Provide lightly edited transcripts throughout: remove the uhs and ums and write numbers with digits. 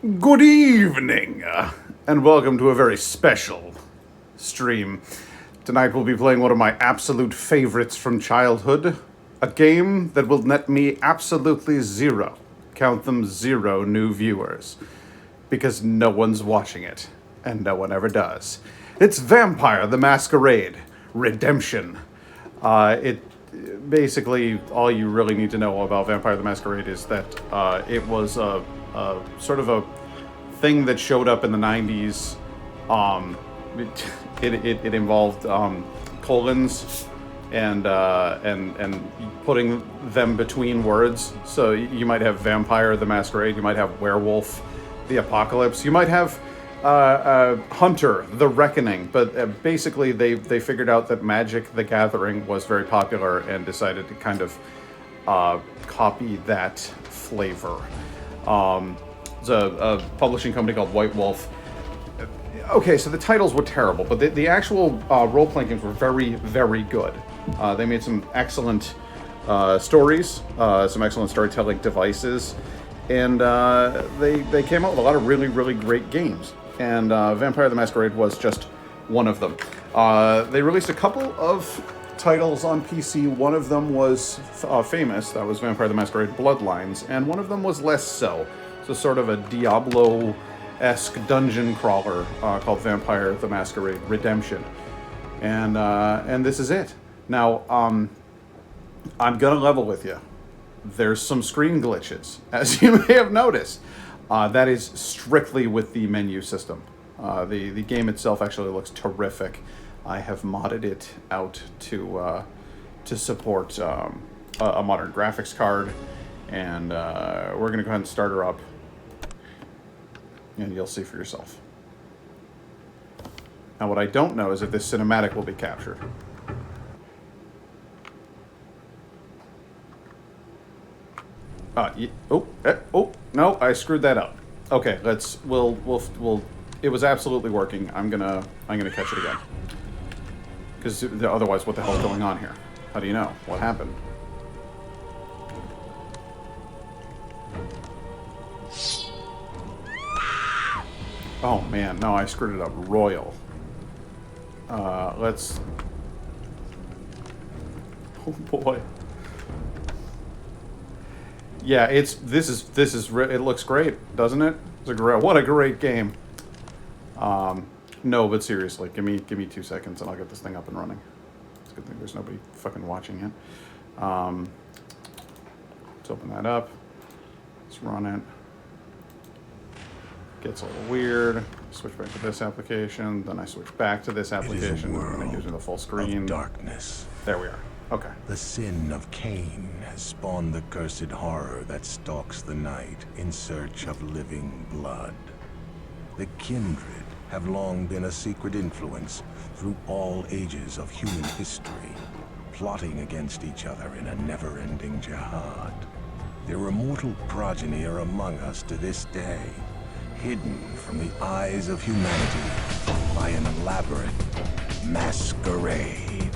Good evening, and welcome to a very special stream. Tonight we'll be playing one of my absolute favorites from childhood, a game that will net me absolutely zero, count them zero new viewers, because no one's watching it, and no one ever does. It's Vampire the Masquerade Redemption. Basically, all you really need to know about Vampire the Masquerade is that it was a sort of a thing that showed up in the 90s. It involved colons and putting them between words. So you might have Vampire the Masquerade, you might have Werewolf the Apocalypse, you might have Hunter the Reckoning, but basically they figured out that Magic the Gathering was very popular and decided to kind of copy that flavor. It's a publishing company called White Wolf. Okay, so the titles were terrible, but the actual role-playing games were very, very good. They made some excellent stories, some excellent storytelling devices, and they came out with a lot of really, really great games. And Vampire the Masquerade was just one of them. They released a couple of titles on PC. One of them was famous, that was Vampire the Masquerade Bloodlines, and one of them was less so. So sort of a Diablo-esque dungeon crawler called Vampire the Masquerade Redemption. And this is it. Now, I'm gonna level with you. There's some screen glitches, as you may have noticed. That is strictly with the menu system. The game itself actually looks terrific. I have modded it out to support a modern graphics card, and we're gonna go ahead and start her up, and you'll see for yourself. Now, what I don't know is if this cinematic will be captured. No, I screwed that up. Okay, we'll. It was absolutely working. I'm gonna catch it again. Because otherwise, what the hell is going on here? How do you know? What happened? Oh man, no, I screwed it up royal. Let's. Oh boy. Yeah, it looks great, doesn't it? What a great game. No, but seriously, give me 2 seconds and I'll get this thing up and running. It's a good thing there's nobody fucking watching it. Let's open that up. Let's run it. Gets a little weird. Switch back to this application. Then I switch back to this application. And it gives me the full screen. Of darkness. There we are. Okay. The sin of Cain has spawned the cursed horror that stalks the night in search of living blood. The kindred have long been a secret influence through all ages of human history, plotting against each other in a never-ending jihad. Their immortal progeny are among us to this day, hidden from the eyes of humanity by an elaborate masquerade.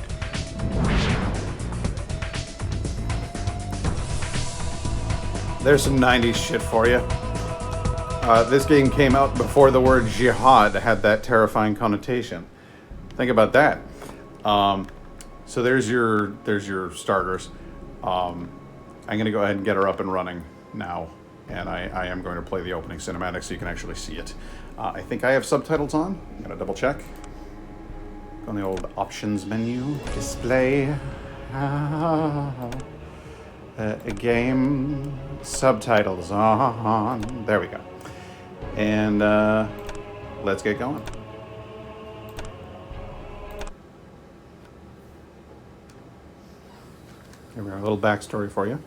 There's some 90s shit for you. This game came out before the word jihad had that terrifying connotation. Think about that. So there's your starters. I'm going to go ahead and get her up and running now. And I am going to play the opening cinematic so you can actually see it. I think I have subtitles on. I'm going to double check. Go on the old options menu. Display. A game. Subtitles on. There we go. And let's get going. Here we are, a little backstory for you.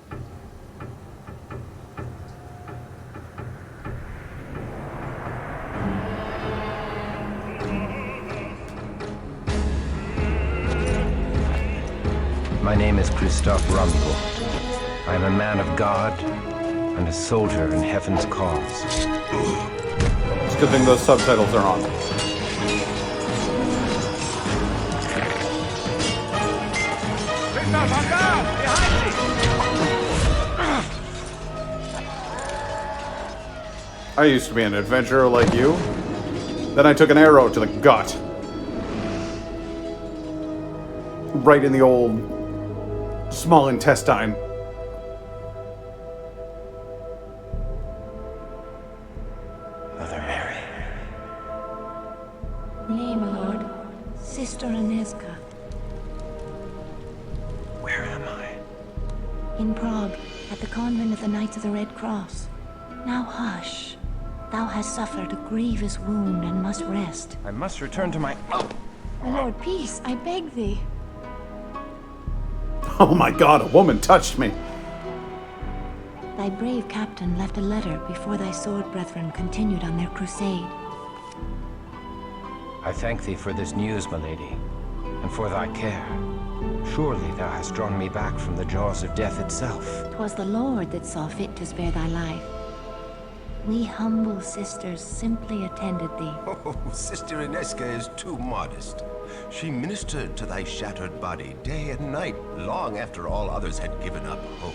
My name is Christophe Rumble. I am a man of God and a soldier in heaven's cause. It's a good thing those subtitles are on. I used to be an adventurer like you. Then I took an arrow to the gut. Right in the old small intestine. Mother Mary. Nay, my lord. Sister Aneska. Where am I? In Prague, at the convent of the Knights of the Red Cross. Now hush. Thou hast suffered a grievous wound and must rest. I must return to my... My lord, peace, I beg thee. Oh my god, a woman touched me. Thy brave captain left a letter before thy sword brethren continued on their crusade. I thank thee for this news, my lady, and for thy care. Surely thou hast drawn me back from the jaws of death itself. 'Twas the Lord that saw fit to spare thy life. We humble sisters simply attended thee. Oh, Sister Aneska is too modest. She ministered to thy shattered body day and night, long after all others had given up hope.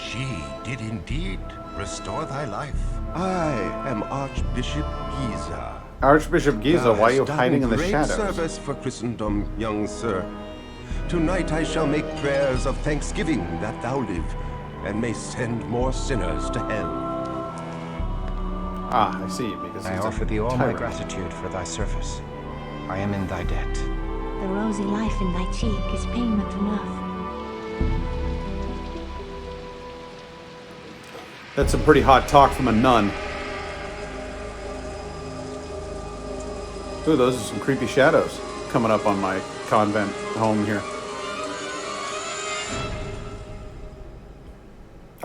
She did indeed restore thy life. I am Archbishop Giza. Archbishop Giza, why are you Thou hast hiding in done the great shadows? service for Christendom, young sir. Tonight I shall make prayers of thanksgiving that thou live, and may send more sinners to hell. Ah, I see, because I he's a offer thee all my tyrant. gratitude for thy service. I am in thy debt. The rosy life in thy cheek is payment enough. That's some pretty hot talk from a nun. Ooh, those are some creepy shadows coming up on my convent home here.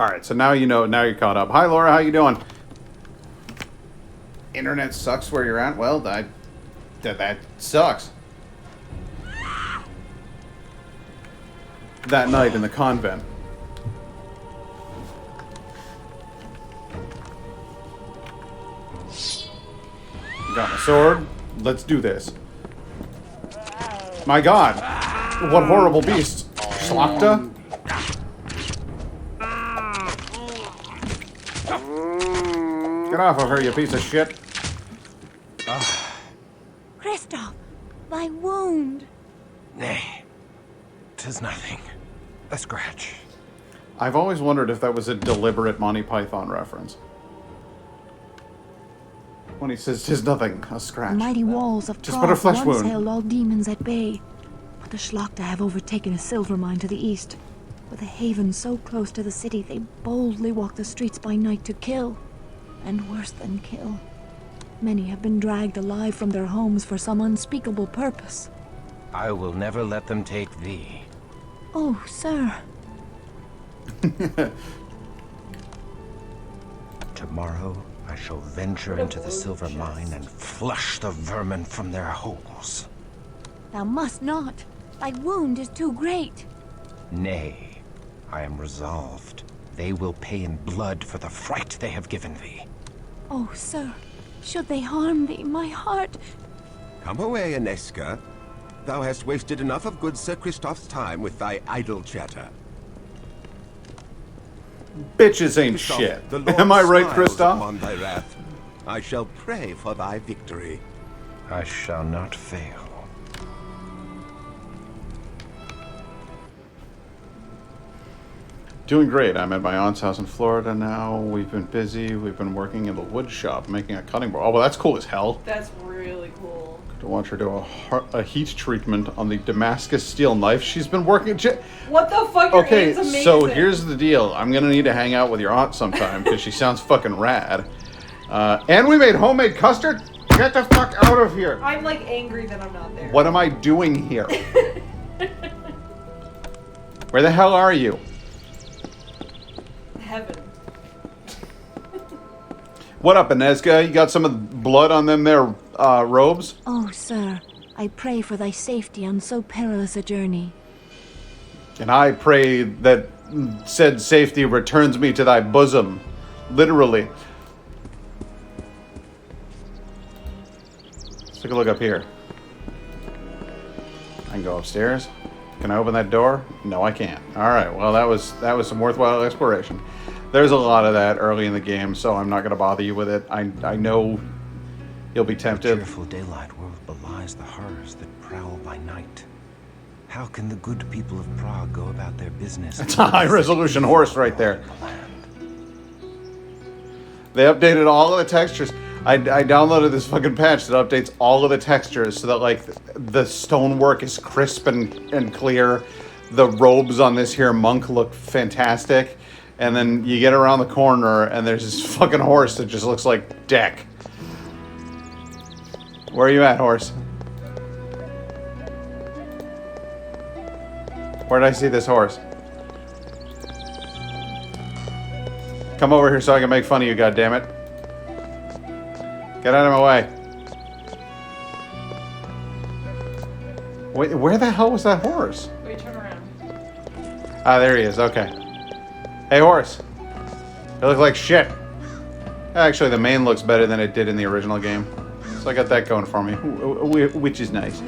Alright, so now you know, now you're caught up. Hi Laura, how you doing? Internet sucks where you're at? Well, that sucks. That night in the convent. Got my sword. Let's do this. My god. What horrible beast. Slakta? Get off of her, you piece of shit. Christoph, thy wound. Nay, 'tis nothing. A scratch. I've always wondered if that was a deliberate Monty Python reference. When he says, "'Tis nothing, a The scratch." mighty walls of Just but a Prague flesh once wound. held all demons at bay. But the Schlachta have overtaken a silver mine to the east. With a haven so close to the city, they boldly walk the streets by night to kill. And worse than kill. Many have been dragged alive from their homes for some unspeakable purpose. I will never let them take thee. Oh, sir. Tomorrow I shall venture into the silver mine and flush the vermin from their holes. Thou must not. Thy wound is too great. Nay, I am resolved. They will pay in blood for the fright they have given thee. Oh, sir. Should they harm thee, my heart... Come away, Aneska. Thou hast wasted enough of good Sir Christoph's time with thy idle chatter. Bitches ain't Christoph, shit. the Lord Am I right, smiles Christoph? upon thy wrath. I shall pray for thy victory. I shall not fail. Doing great. I'm at my aunt's house in Florida now. We've been busy. We've been working in the wood shop, making a cutting board. Oh, well, that's cool as hell. That's really cool. To watch her do a heat treatment on the Damascus steel knife. She's been working... What the fuck? Your Okay, aim's amazing. so here's the deal. I'm gonna need to hang out with your aunt sometime because she sounds fucking rad. And we made homemade custard. Get the fuck out of here. I'm like angry that I'm not there. What am I doing here? Where the hell are you? Heaven. What up, Inezga? You got some of the blood on them there robes? Oh, sir. I pray for thy safety on so perilous a journey. And I pray that said safety returns me to thy bosom. Literally. Let's take a look up here. I can go upstairs. Can I open that door? No, I can't. All right. Well, that was some worthwhile exploration. There's a lot of that early in the game, so I'm not going to bother you with it. I know you'll be The tempted. cheerful daylight world belies the horrors that prowl by night. How can the good people of Prague go about their business? It's a high-resolution horse right there. They updated all of the textures. I downloaded this fucking patch that updates all of the textures so that, like, the stonework is crisp and clear. The robes on this here monk look fantastic. And then you get around the corner and there's this fucking horse that just looks like deck. Where are you at, horse? Where did I see this horse? Come over here so I can make fun of you, goddammit. Get out of my way. Wait, where the hell was that horse? Wait, turn around. Ah, there he is. Okay. Hey, horse. You look like shit. Actually, the mane looks better than it did in the original game. So I got that going for me, which is nice.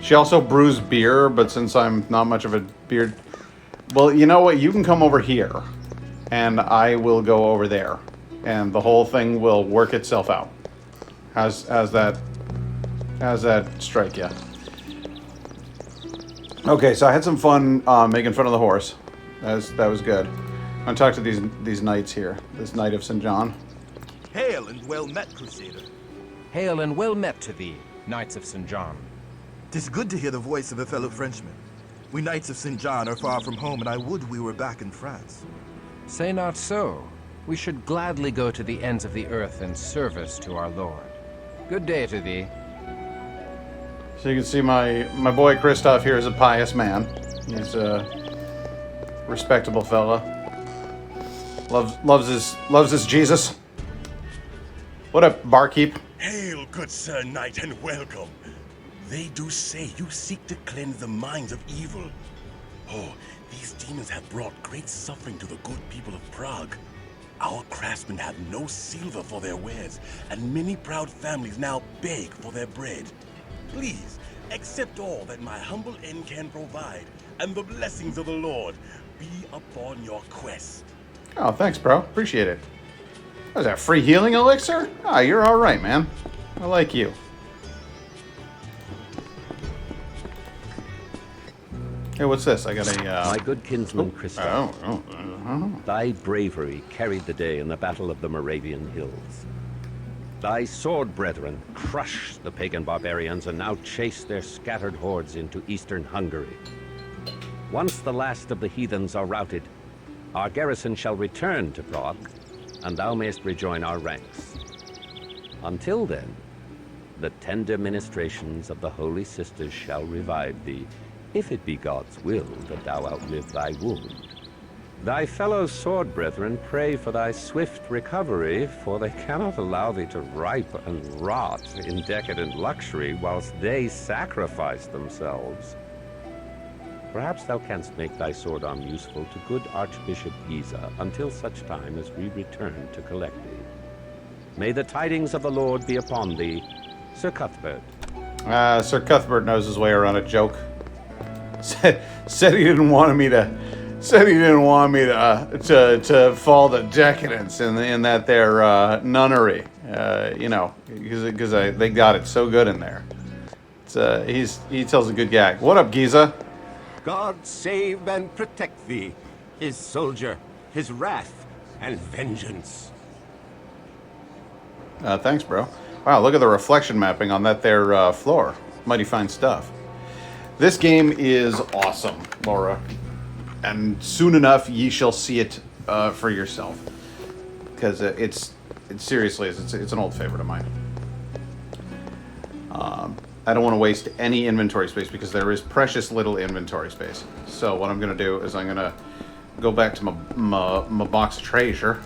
She also brews beer, but since I'm not much of a beer... Well, you know what? You can come over here, and I will go over there. And the whole thing will work itself out. How's that strike you? Okay, so I had some fun making fun of the horse. That was good. I'm gonna talk to these knights here. This Knight of St. John. Hail and well met, Crusader. Hail and well met to thee, Knights of St. John. 'Tis good to hear the voice of a fellow Frenchman. We Knights of St. John are far from home, and I would we were back in France. Say not so. We should gladly go to the ends of the earth in service to our Lord. Good day to thee. So you can see my boy Christoph here is a pious man. He's a respectable fella. Loves his Jesus. What up, barkeep? Hail, good Sir Knight, and welcome. They do say you seek to cleanse the minds of evil. Oh, these demons have brought great suffering to the good people of Prague. Our craftsmen have no silver for their wares, and many proud families now beg for their bread. Please, accept all that my humble end can provide, and the blessings of the Lord be upon your quest. Oh, thanks, bro. Appreciate it. What is that, free healing elixir? Ah, you're all right, man. I like you. Hey, what's this? I got a, My good kinsman Christoph, Oh. thy bravery carried the day in the Battle of the Moravian Hills. Thy sword brethren crushed the pagan barbarians and now chase their scattered hordes into eastern Hungary. Once the last of the heathens are routed, our garrison shall return to Prague, and thou mayst rejoin our ranks. Until then, the tender ministrations of the Holy Sisters shall revive thee, if it be God's will that thou outlive thy wound. Thy fellow sword brethren pray for thy swift recovery, for they cannot allow thee to ripe and rot in decadent luxury whilst they sacrifice themselves. Perhaps thou canst make thy sword arm useful to good Archbishop Giza until such time as we return to collect thee. May the tidings of the Lord be upon thee, Sir Cuthbert. Sir Cuthbert knows his way around a joke. Said he didn't want me to fall to decadence in that there nunnery. You know, because they got it so good in there. He tells a good gag. What up, Giza? God save and protect thee, his soldier, his wrath and vengeance. Thanks, bro. Wow, look at the reflection mapping on that there floor. Mighty fine stuff. This game is awesome, Laura. And soon enough, ye shall see it for yourself. Because it's seriously, it's an old favorite of mine. I don't want to waste any inventory space because there is precious little inventory space. So what I'm going to do is I'm going to go back to my box of treasure.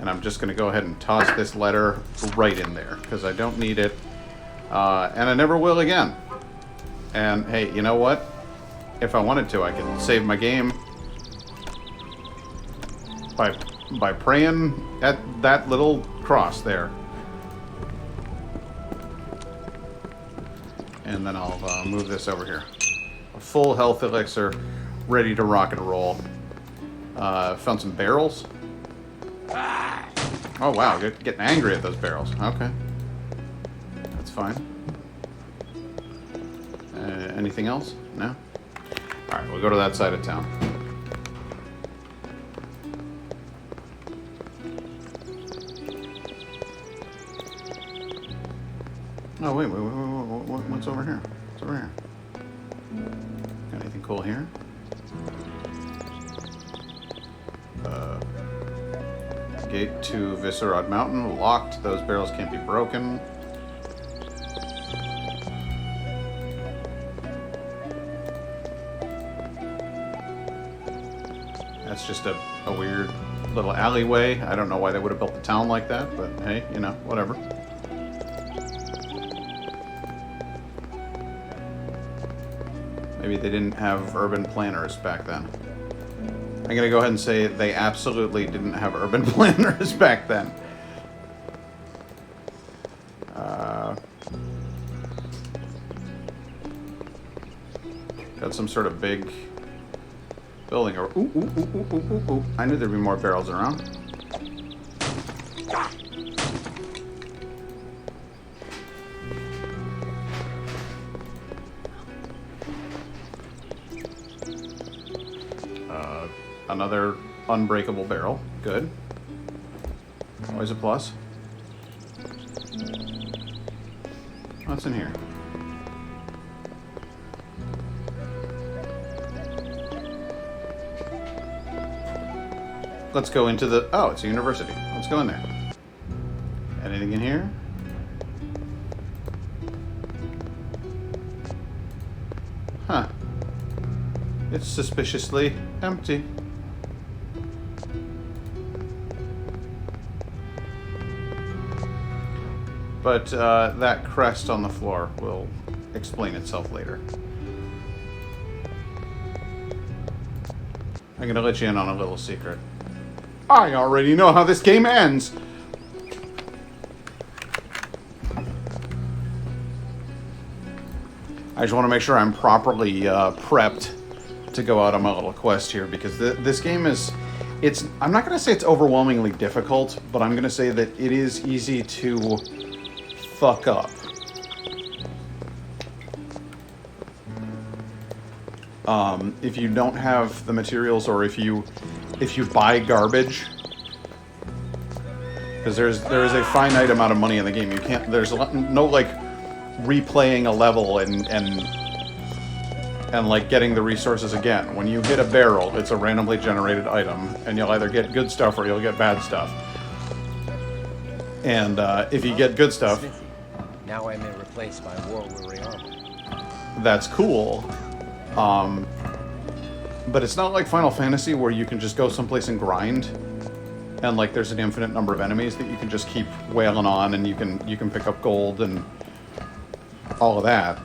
And I'm just going to go ahead and toss this letter right in there because I don't need it. And I never will again. And hey, you know what? If I wanted to, I could save my game by praying at that little cross there. And then I'll move this over here. A full health elixir, ready to rock and roll. Found some barrels. Oh wow, getting angry at those barrels. Okay. That's fine. Anything else? No? Alright, we'll go to that side of town. Oh, wait, what's over here? What's over here? Got anything cool here? Gate to Viscerod Mountain, locked. Those barrels can't be broken. That's just a weird little alleyway. I don't know why they would have built the town like that, but hey, you know, whatever. Maybe they didn't have urban planners back then. I'm gonna go ahead and say they absolutely didn't have urban planners back then. Got some sort of big building. Or ooh. I knew there'd be more barrels around. Another unbreakable barrel. Good. Always a plus. What's in here? Let's go into the... Oh, it's a university. Let's go in there. Anything in here? Huh. It's suspiciously empty. But that crest on the floor will explain itself later. I'm gonna let you in on a little secret. I already know how this game ends! I just want to make sure I'm properly prepped to go out on my little quest here, because this game is... I'm not going to say it's overwhelmingly difficult, but I'm going to say that it is easy to fuck up. If you don't have the materials, or if you buy garbage, because there is a finite amount of money in the game. You can't. There's no like replaying a level and like getting the resources again. When you hit a barrel, it's a randomly generated item, and you'll either get good stuff or you'll get bad stuff. And if you get good stuff, now I may replace my war-weary armor. That's cool. But it's not like Final Fantasy where you can just go someplace and grind, and like there's an infinite number of enemies that you can just keep wailing on, and you can pick up gold and all of that.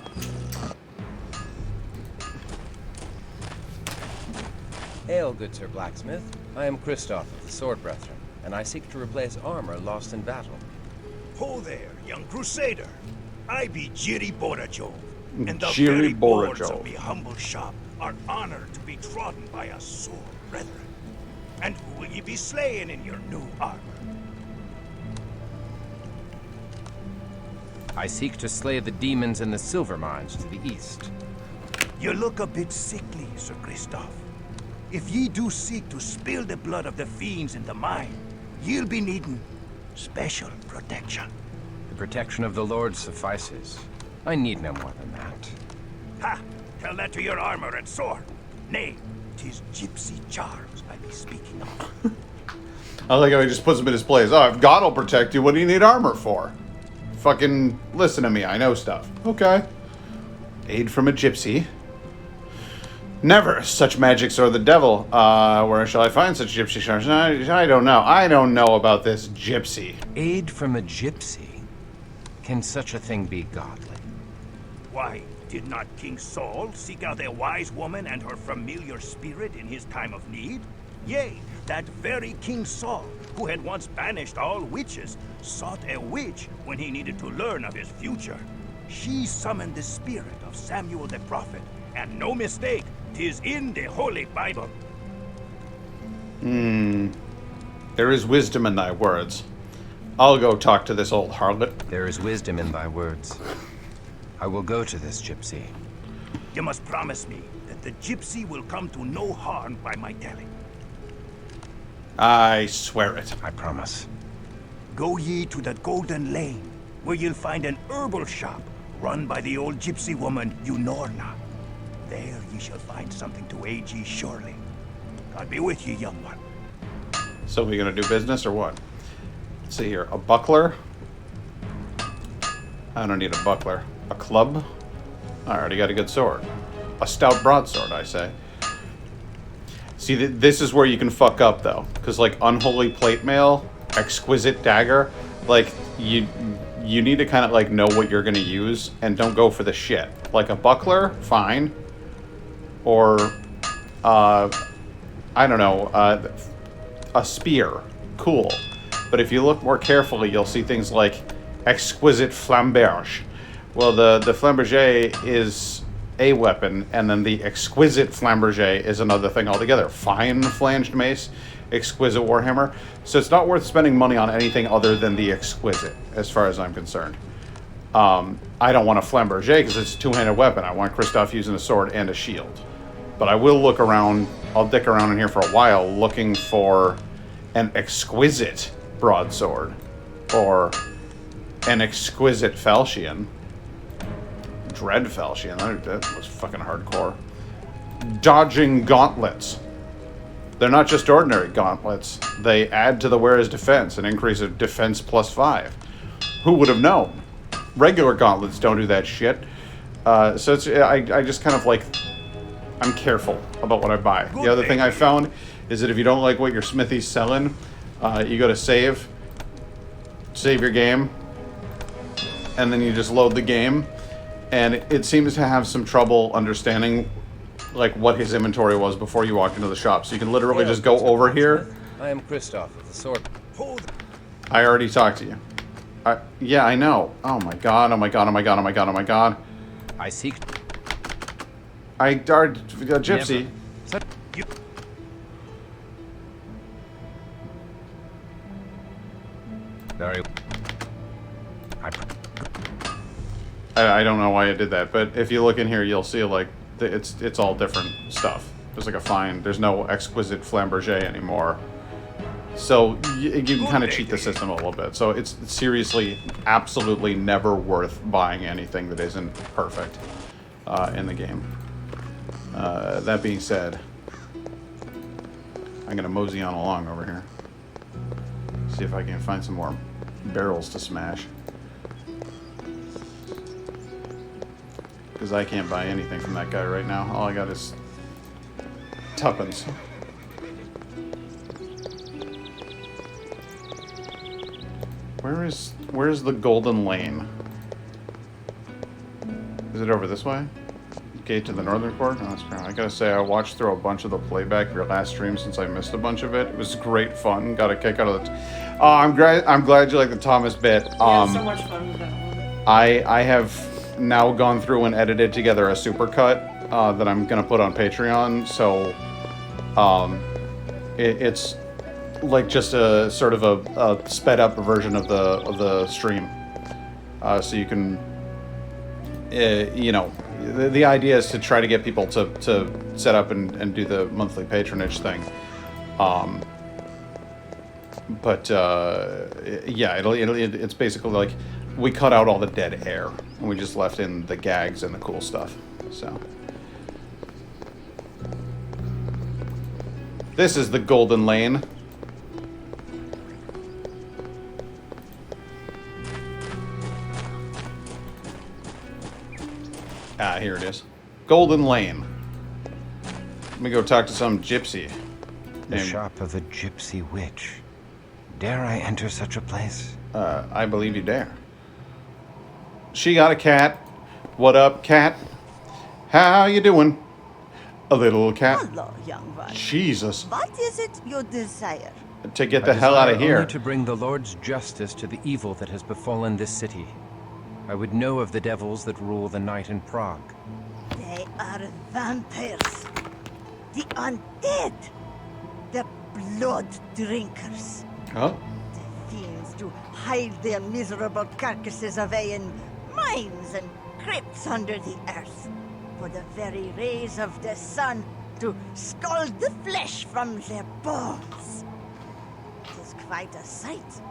Hail, good Sir Blacksmith. I am Kristoff of the Sword Brethren, and I seek to replace armor lost in battle. Ho there, young crusader. I be Jiri Borajov, and the Jiri very boards Borajov. of me humble shop are honored to be trodden by a sword brethren. And who will ye be slaying in your new armor? I seek to slay the demons in the silver mines to the east. You look a bit sickly, Sir Kristoff. If ye do seek to spill the blood of the fiends in the mine, ye'll be needing special protection. The protection of the Lord suffices. I need no more than that. Ha! Tell that to your armor and sword. Nay, 'tis gypsy charms I be speaking of. I like how he just puts him in his place. Oh, if God will protect you, what do you need armor for? Fucking listen to me, I know stuff. Okay. Aid from a gypsy. Never. Such magics are the devil. Where shall I find such gypsy charms? I don't know. I don't know about this gypsy. Aid from a gypsy? Can such a thing be godly? Why, did not King Saul seek out a wise woman and her familiar spirit in his time of need? Yea, that very King Saul, who had once banished all witches, sought a witch when he needed to learn of his future. She summoned the spirit of Samuel the prophet, and no mistake, 'tis in the Holy Bible. There is wisdom in thy words. I'll go talk to this old harlot. There is wisdom in thy words. I will go to this gypsy. You must promise me that the gypsy will come to no harm by my telling. I swear it. I promise. Go ye to the Golden Lane, where you'll find an herbal shop run by the old gypsy woman, Unorna. There ye shall find something to aid ye surely. God be with ye, young one. So we gonna do business or what? Let's see here. A buckler. I don't need a buckler. A club. I already got a good sword. A stout broadsword, I say. See, this is where you can fuck up, though. Because, like, unholy plate mail, exquisite dagger, like, you need to kind of, like, know what you're going to use and don't go for the shit. Like, a buckler, fine. Or, I don't know, a spear, cool. But if you look more carefully, you'll see things like exquisite flamberge. Well, the flamberge is a weapon, and then the exquisite flamberge is another thing altogether. Fine flanged mace, exquisite warhammer. So it's not worth spending money on anything other than the exquisite, as far as I'm concerned. I don't want a flamberge because it's a two-handed weapon. I want Kristoff using a sword and a shield. But I will look around, I'll dick around in here for a while looking for an exquisite broadsword or an exquisite falchion. Dread falchion, that was fucking hardcore. Dodging gauntlets. They're not just ordinary gauntlets. They add to the wearer's defense, an increase of defense +5. Who would have known? Regular gauntlets don't do that shit. So it's, I just kind of like, I'm careful about what I buy. The other thing I found is that if you don't like what your smithy's selling, you go to save your game, and then you just load the game, and it seems to have some trouble understanding like what his inventory was before you walked into the shop. So you can literally just go over here. I am Kristoff of the sword. I already talked to you. Yeah, I know. Oh my god, oh my god, oh my god, oh my god, oh my god. I seek... I darted a gypsy. Very... I don't know why I did that, but if you look in here, you'll see like it's all different stuff. There's like a fine. There's no exquisite flamberge anymore. So you can kind of cheat the system a little bit. So it's seriously, absolutely never worth buying anything that isn't perfect in the game. That being said, I'm gonna mosey on along over here. See if I can find some more barrels to smash. Because I can't buy anything from that guy right now. All I got is tuppence. Where's the Golden Lane? Is it over this way? Gate to the northern court? Oh, that's great. I gotta say, I watched through a bunch of the playback of your last stream since I missed a bunch of it. It was great fun. Got a kick out of it. Oh, I'm glad you like the Thomas bit. Yeah, so much fun with that one. I have now gone through and edited together a supercut that I'm gonna put on Patreon. So, it's like just a sort of a sped up version of the stream. So you can, you know, the idea is to try to get people to set up and do the monthly patronage thing. But yeah, it's basically like we cut out all the dead air and we just left in the gags and the cool stuff. So this is the Golden Lane. Ah, here it is. Golden Lane. Let me go talk to some gypsy. The shop of a gypsy witch. Dare I enter such a place? I believe you dare. She got a cat. What up, cat? How you doing? A little cat. Hello, young one. Jesus. What is it you desire? To get the hell out of here. Only to bring the Lord's justice to the evil that has befallen this city. I would know of the devils that rule the night in Prague. They are vampires. The undead. The blood drinkers. Oh. The fiends do hide their miserable carcasses away in mines and crypts under the earth, for the very rays of the sun to scald the flesh from their bones. It is quite a sight,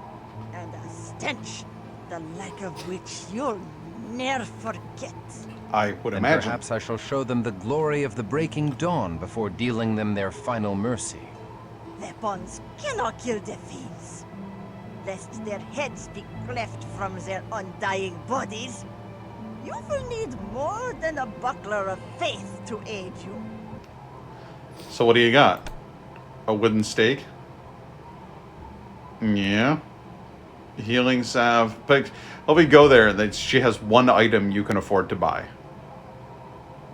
and a stench, the like of which you'll ne'er forget. I would and imagine. Perhaps I shall show them the glory of the breaking dawn before dealing them their final mercy. Weapons cannot kill the fiends, lest their heads be cleft from their undying bodies. You will need more than a buckler of faith to aid you. So what do you got? A wooden stake? Yeah. Healing salve. But let me go there. She has one item you can afford to buy.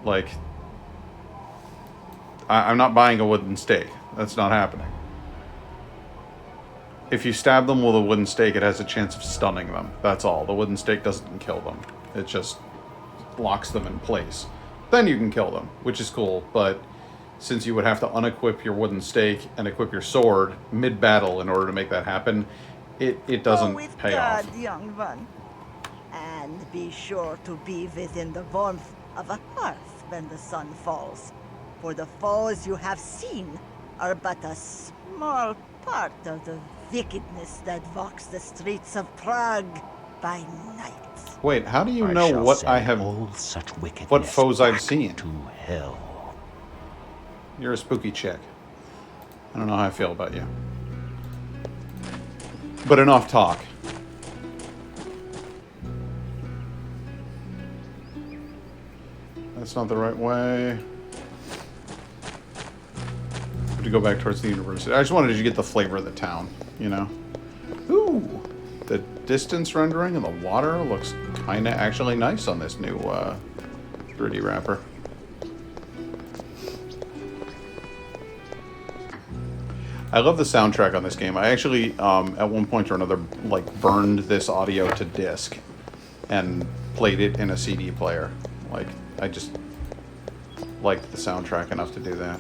Like, I'm not buying a wooden stake. That's not happening. If you stab them with a wooden stake, it has a chance of stunning them. That's all. The wooden stake doesn't kill them. It just locks them in place. Then you can kill them, which is cool, but since you would have to unequip your wooden stake and equip your sword mid-battle in order to make that happen, it doesn't Go with pay God, off. young one. And be sure to be within the warmth of a hearth when the sun falls. For the foes you have seen are but a small part of the wickedness that walks the streets of Prague by night. Wait, how do you know what I have, what foes I've seen? To hell. You're a spooky chick. I don't know how I feel about you. But enough talk. That's not the right way. To go back towards the university. I just wanted to get the flavor of the town, you know? Ooh! The distance rendering and the water looks kinda actually nice on this new 3D wrapper. I love the soundtrack on this game. I actually, at one point or another, like, burned this audio to disc and played it in a CD player. Like, I just liked the soundtrack enough to do that.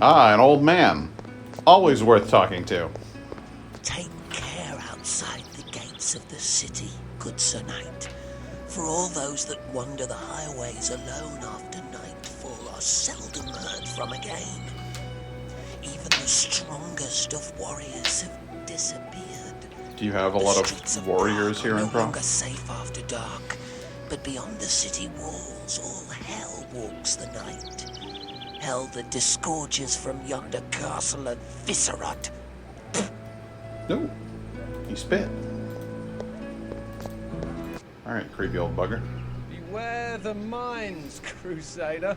Ah, an old man. Always worth talking to. Take care outside the gates of the city, good Sir Knight. For all those that wander the highways alone after nightfall are seldom heard from again. Even the strongest of warriors have disappeared. Do you have a lot of warriors here in no longer Prague? safe after dark, but beyond the city walls, all hell walks the night. Hell that disgorges from yonder castle of Viscerot. No. He spit. Alright, creepy old bugger. Beware the mines, Crusader.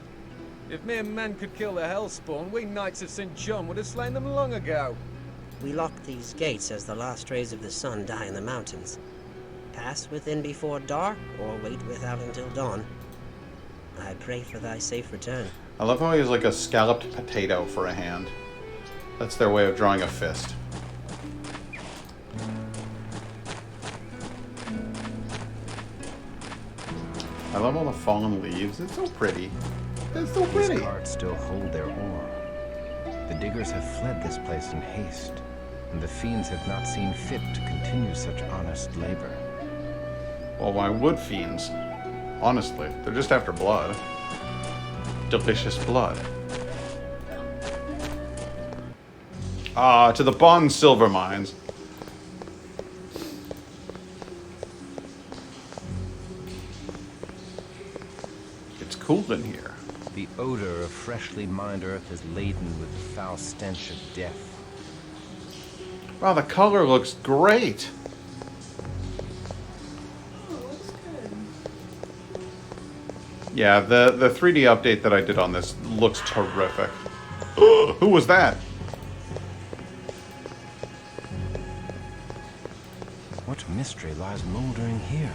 If mere men could kill the Hellspawn, we Knights of St. John would have slain them long ago. We lock these gates as the last rays of the sun die in the mountains. Pass within before dark, or wait without until dawn. I pray for thy safe return. I love how he has like a scalloped potato for a hand. That's their way of drawing a fist. I love all the fallen leaves. It's so pretty. It's so pretty. These carts still hold their ore. The diggers have fled this place in haste, and the fiends have not seen fit to continue such honest labor. Well, why would fiends? Honestly, they're just after blood. Delicious blood. Ah, to the Bond silver mines. It's cool in here. The odor of freshly mined earth is laden with the foul stench of death. Wow, the color looks great. Yeah, the 3D update that I did on this looks terrific. Who was that? What mystery lies moldering here?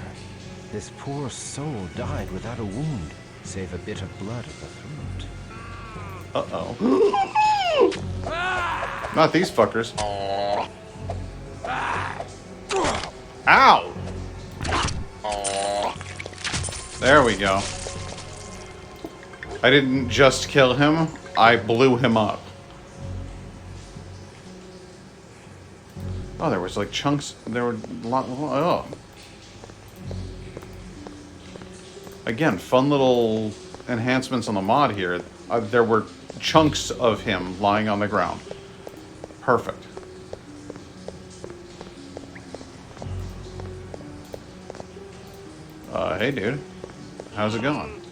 This poor soul died without a wound, save a bit of blood at the throat. Uh-oh. Not these fuckers. Ow! There we go. I didn't just kill him, I blew him up. Oh, there was like chunks. There were a lot. Oh. Again, fun little enhancements on the mod here. There were chunks of him lying on the ground. Perfect. Hey dude. How's it going?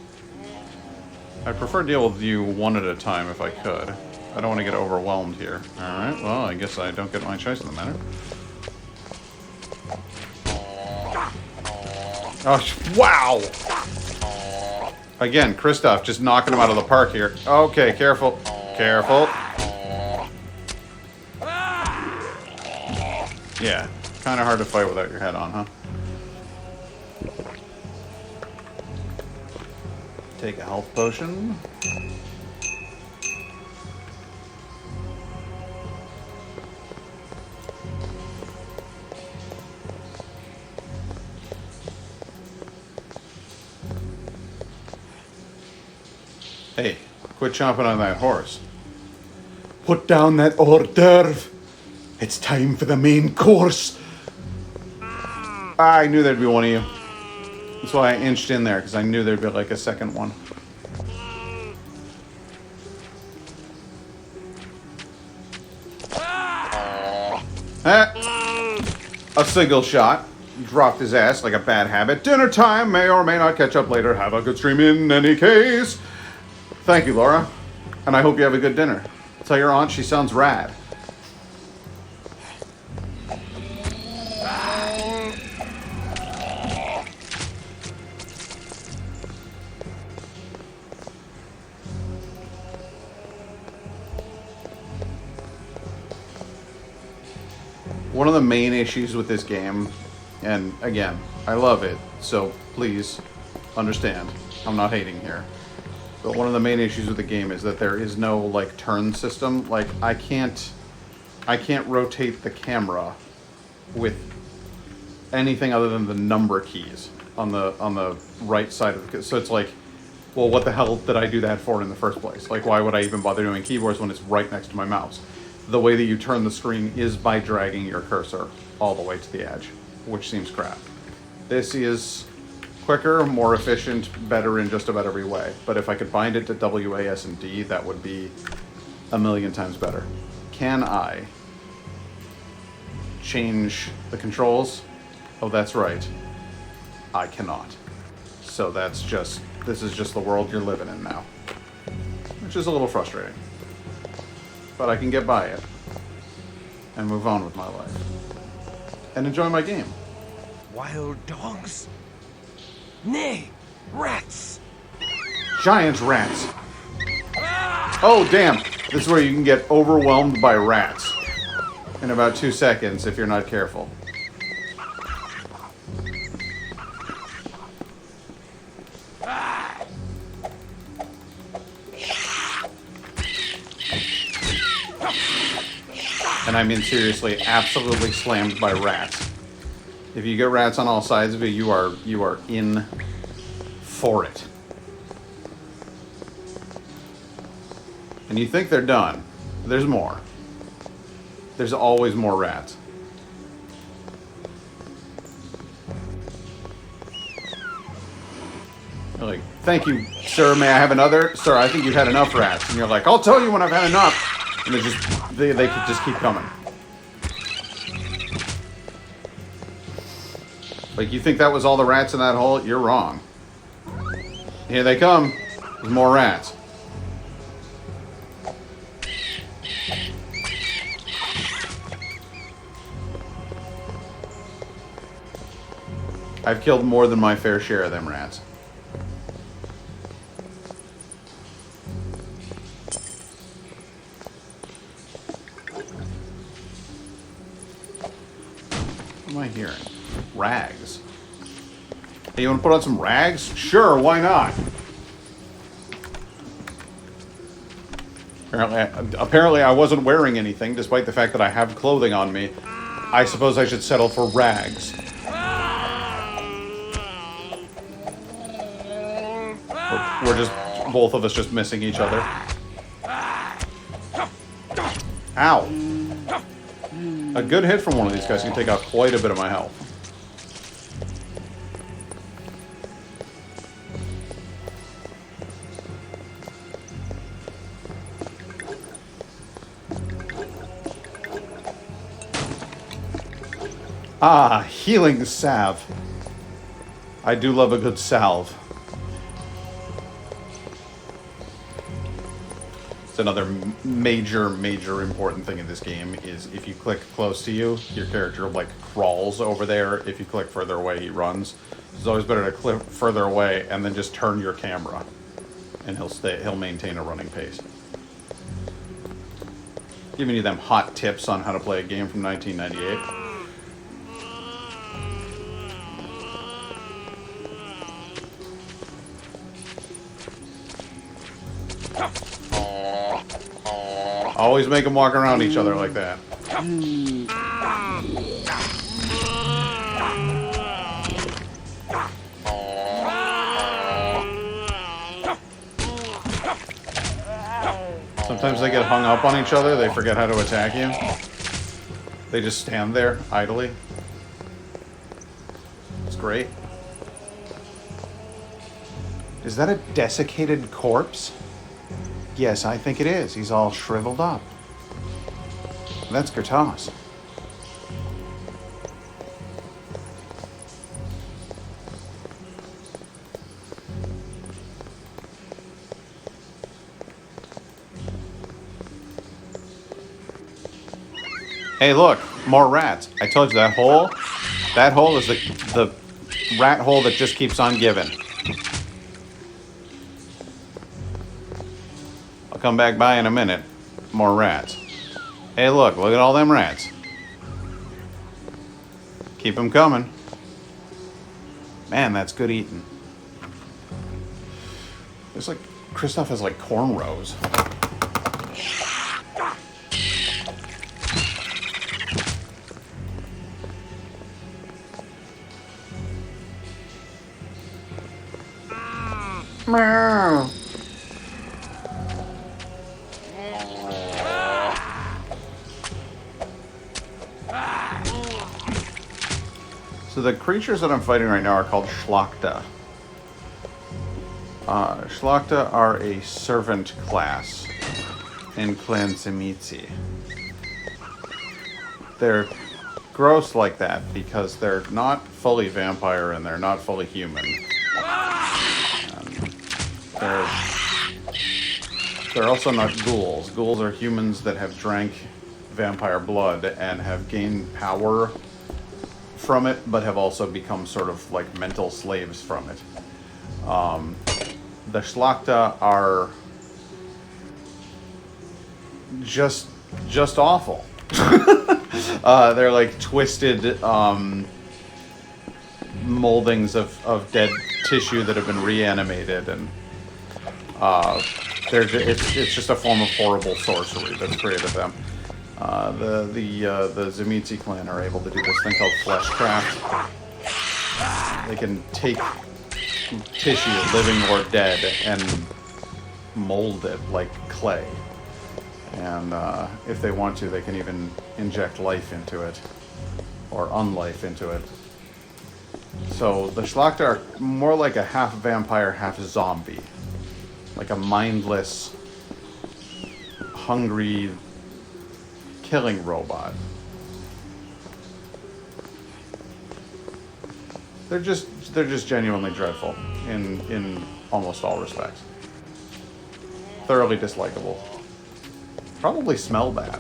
I'd prefer to deal with you one at a time if I could. I don't want to get overwhelmed here. Alright, well, I guess I don't get my choice in the matter. Oh, wow! Again, Kristoff just knocking him out of the park here. Okay, careful. Careful. Yeah, kind of hard to fight without your head on, huh? Take a health potion. Hey, quit chomping on that horse. Put down that hors d'oeuvre. It's time for the main course. I knew there'd be one of you. That's why I inched in there, because I knew there'd be like a second one. A single shot. Dropped his ass like a bad habit. Dinner time, may or may not catch up later. Have a good stream in any case. Thank you, Laura. And I hope you have a good dinner. Tell your aunt she sounds rad. One of the main issues with this game, and again, I love it, so please understand, I'm not hating here. But one of the main issues with the game is that there is no like turn system. Like I can't rotate the camera with anything other than the number keys on the right side of the. So it's like, well, what the hell did I do that for in the first place? Like, why would I even bother doing keyboards when it's right next to my mouse? The way that you turn the screen is by dragging your cursor all the way to the edge, which seems crap. This is quicker, more efficient, better in just about every way. But if I could bind it to W, A, S, and D, that would be a million times better. Can I change the controls? Oh, that's right. I cannot. So that's just, this is just the world you're living in now. Which is a little frustrating. But I can get by it. And move on with my life. And enjoy my game. Wild dogs? Nay, rats! Giant rats. Oh, damn. This is where you can get overwhelmed by rats. In about 2 seconds if you're not careful. And I mean seriously, absolutely slammed by rats. If you get rats on all sides of it, you are in for it. And you think they're done. There's more. There's always more rats. You're like, thank you, sir, may I have another? Sir, I think you've had enough rats. And you're like, I'll tell you when I've had enough. And they could just keep coming. Like, you think that was all the rats in that hole? You're wrong. Here they come. There's more rats. I've killed more than my fair share of them rats. What am I hearing? Rags. Hey, you want to put on some rags? Sure, why not? Apparently I wasn't wearing anything, despite the fact that I have clothing on me. I suppose I should settle for rags. we're just both of us just missing each other. Ow! A good hit from one of these guys can take out quite a bit of my health. Ah, healing salve. I do love a good salve. It's another major important thing in this game is if you click close to you, your character like crawls over there. If you click further away, he runs. It's always better to click further away and then just turn your camera, and he'll maintain a running pace. Giving you them hot tips on how to play a game from 1998. Always make them walk around each other like that. Sometimes they get hung up on each other, they forget how to attack you. They just stand there idly. It's great. Is that a desiccated corpse? Yes, I think it is. He's all shriveled up. That's Kurtas. Hey, look, more rats. I told you that hole is the rat hole that just keeps on giving. I'll come back by in a minute. More rats. Hey, look at all them rats. Keep them coming. Man, that's good eating. It's like Kristoff has like cornrows. Meow. So the creatures that I'm fighting right now are called Schlachta. Schlachta are a servant class in Clan Tzimisce. They're gross like that because they're not fully vampire and they're not fully human. They're also not ghouls. Ghouls are humans that have drank vampire blood and have gained power from it, but have also become sort of like mental slaves from it. The Schlachta are just awful. They're like twisted moldings of dead tissue that have been reanimated, and it's just a form of horrible sorcery that's created them. The Tzimisce clan are able to do this thing called fleshcraft. They can take tissue, living or dead, and mold it like clay. And if they want to, they can even inject life into it, or unlife into it. So the Schlachta are more like a half vampire, half zombie. Like a mindless, hungry, killing robot. They're just genuinely dreadful in almost all respects. Thoroughly dislikable. Probably smell bad,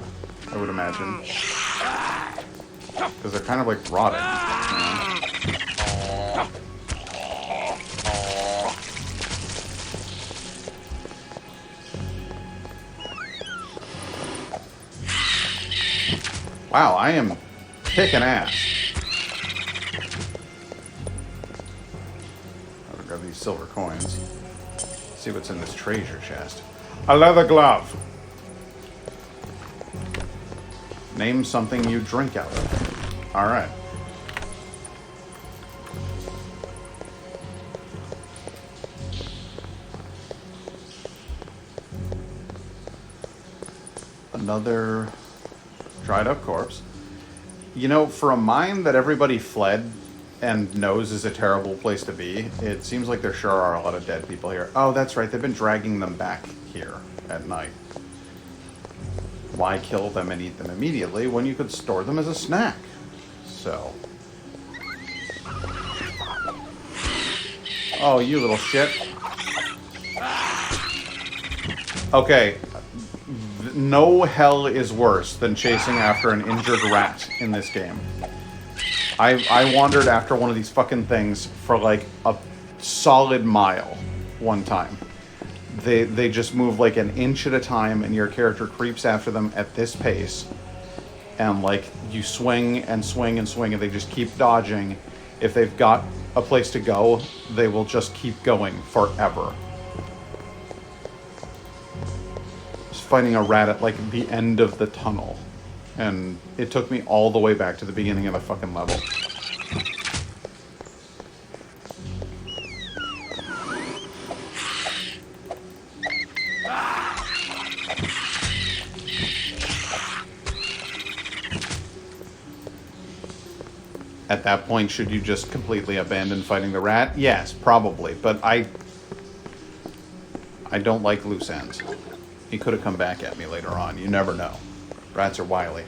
I would imagine. Because they're kind of like rotting. You know? Wow, I am kicking ass. I'll grab these silver coins. See what's in this treasure chest. A leather glove. Name something you drink out of. Alright. Another dried up corpse. You know, for a mine that everybody fled and knows is a terrible place to be, it seems like there sure are a lot of dead people here. Oh, that's right. They've been dragging them back here at night. Why kill them and eat them immediately when you could store them as a snack? So. Oh, you little shit. Okay. No hell is worse than chasing after an injured rat in this game. I wandered after one of these fucking things for like a solid mile one time. They just move like an inch at a time, and your character creeps after them at this pace. And like you swing and swing and swing, and they just keep dodging. If they've got a place to go, they will just keep going forever. Just fighting a rat at like the end of the tunnel. And it took me all the way back to the beginning of the fucking level. At that point, should you just completely abandon fighting the rat? Yes, probably. But I don't like loose ends. He could have come back at me later on. You never know. Rats are wily.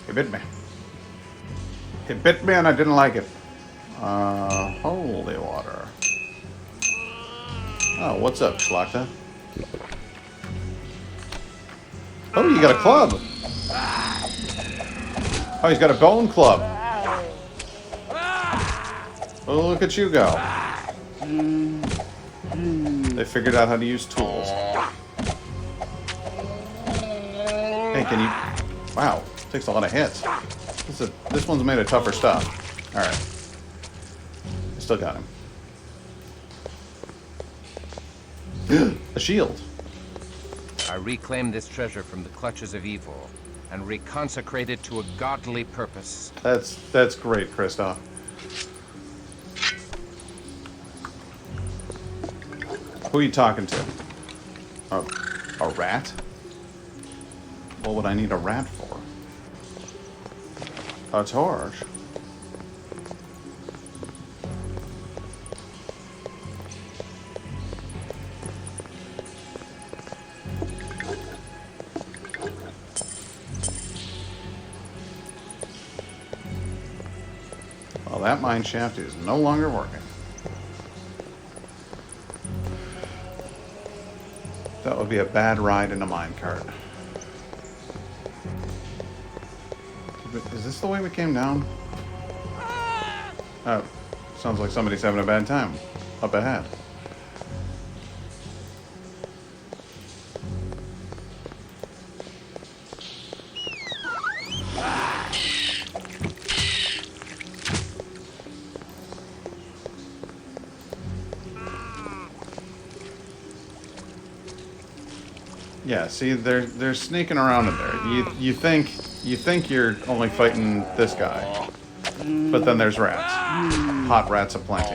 He bit me. He bit me and I didn't like it. Holy water. Oh, what's up, Schlachta? Oh, you got a club. Oh, he's got a bone club. Oh, look at you go. They figured out how to use tools. Hey, can you... Wow, takes a lot of hits. This one's made of tougher stuff. Alright. I still got him. A shield. I reclaim this treasure from the clutches of evil and reconsecrate it to a godly purpose. That's great, Kristoff. Who are you talking to? A rat? What would I need a rat for? A torch? Well, that mine shaft is no longer working. That would be a bad ride in a minecart. Is this the way we came down? Oh, sounds like somebody's having a bad time up ahead. Yeah, see, they're sneaking around in there. You think you're only fighting this guy, but then there's rats. Hot rats aplenty.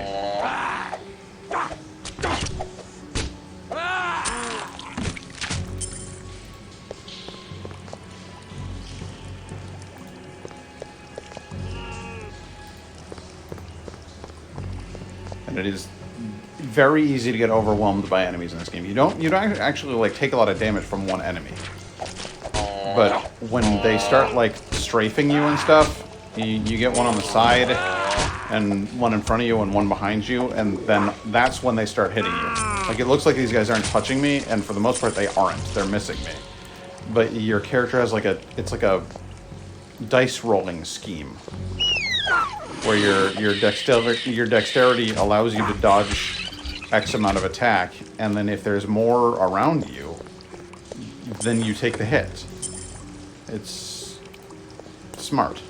And it is very easy to get overwhelmed by enemies in this game. You don't actually like take a lot of damage from one enemy, but when they start like strafing you and stuff, you get one on the side and one in front of you and one behind you, and then that's when they start hitting you. Like, it looks like these guys aren't touching me, and for the most part they aren't. They're missing me. But your character has like it's like a dice rolling scheme where your dexterity allows you to dodge X amount of attack, and then if there's more around you, then you take the hit. It's smart.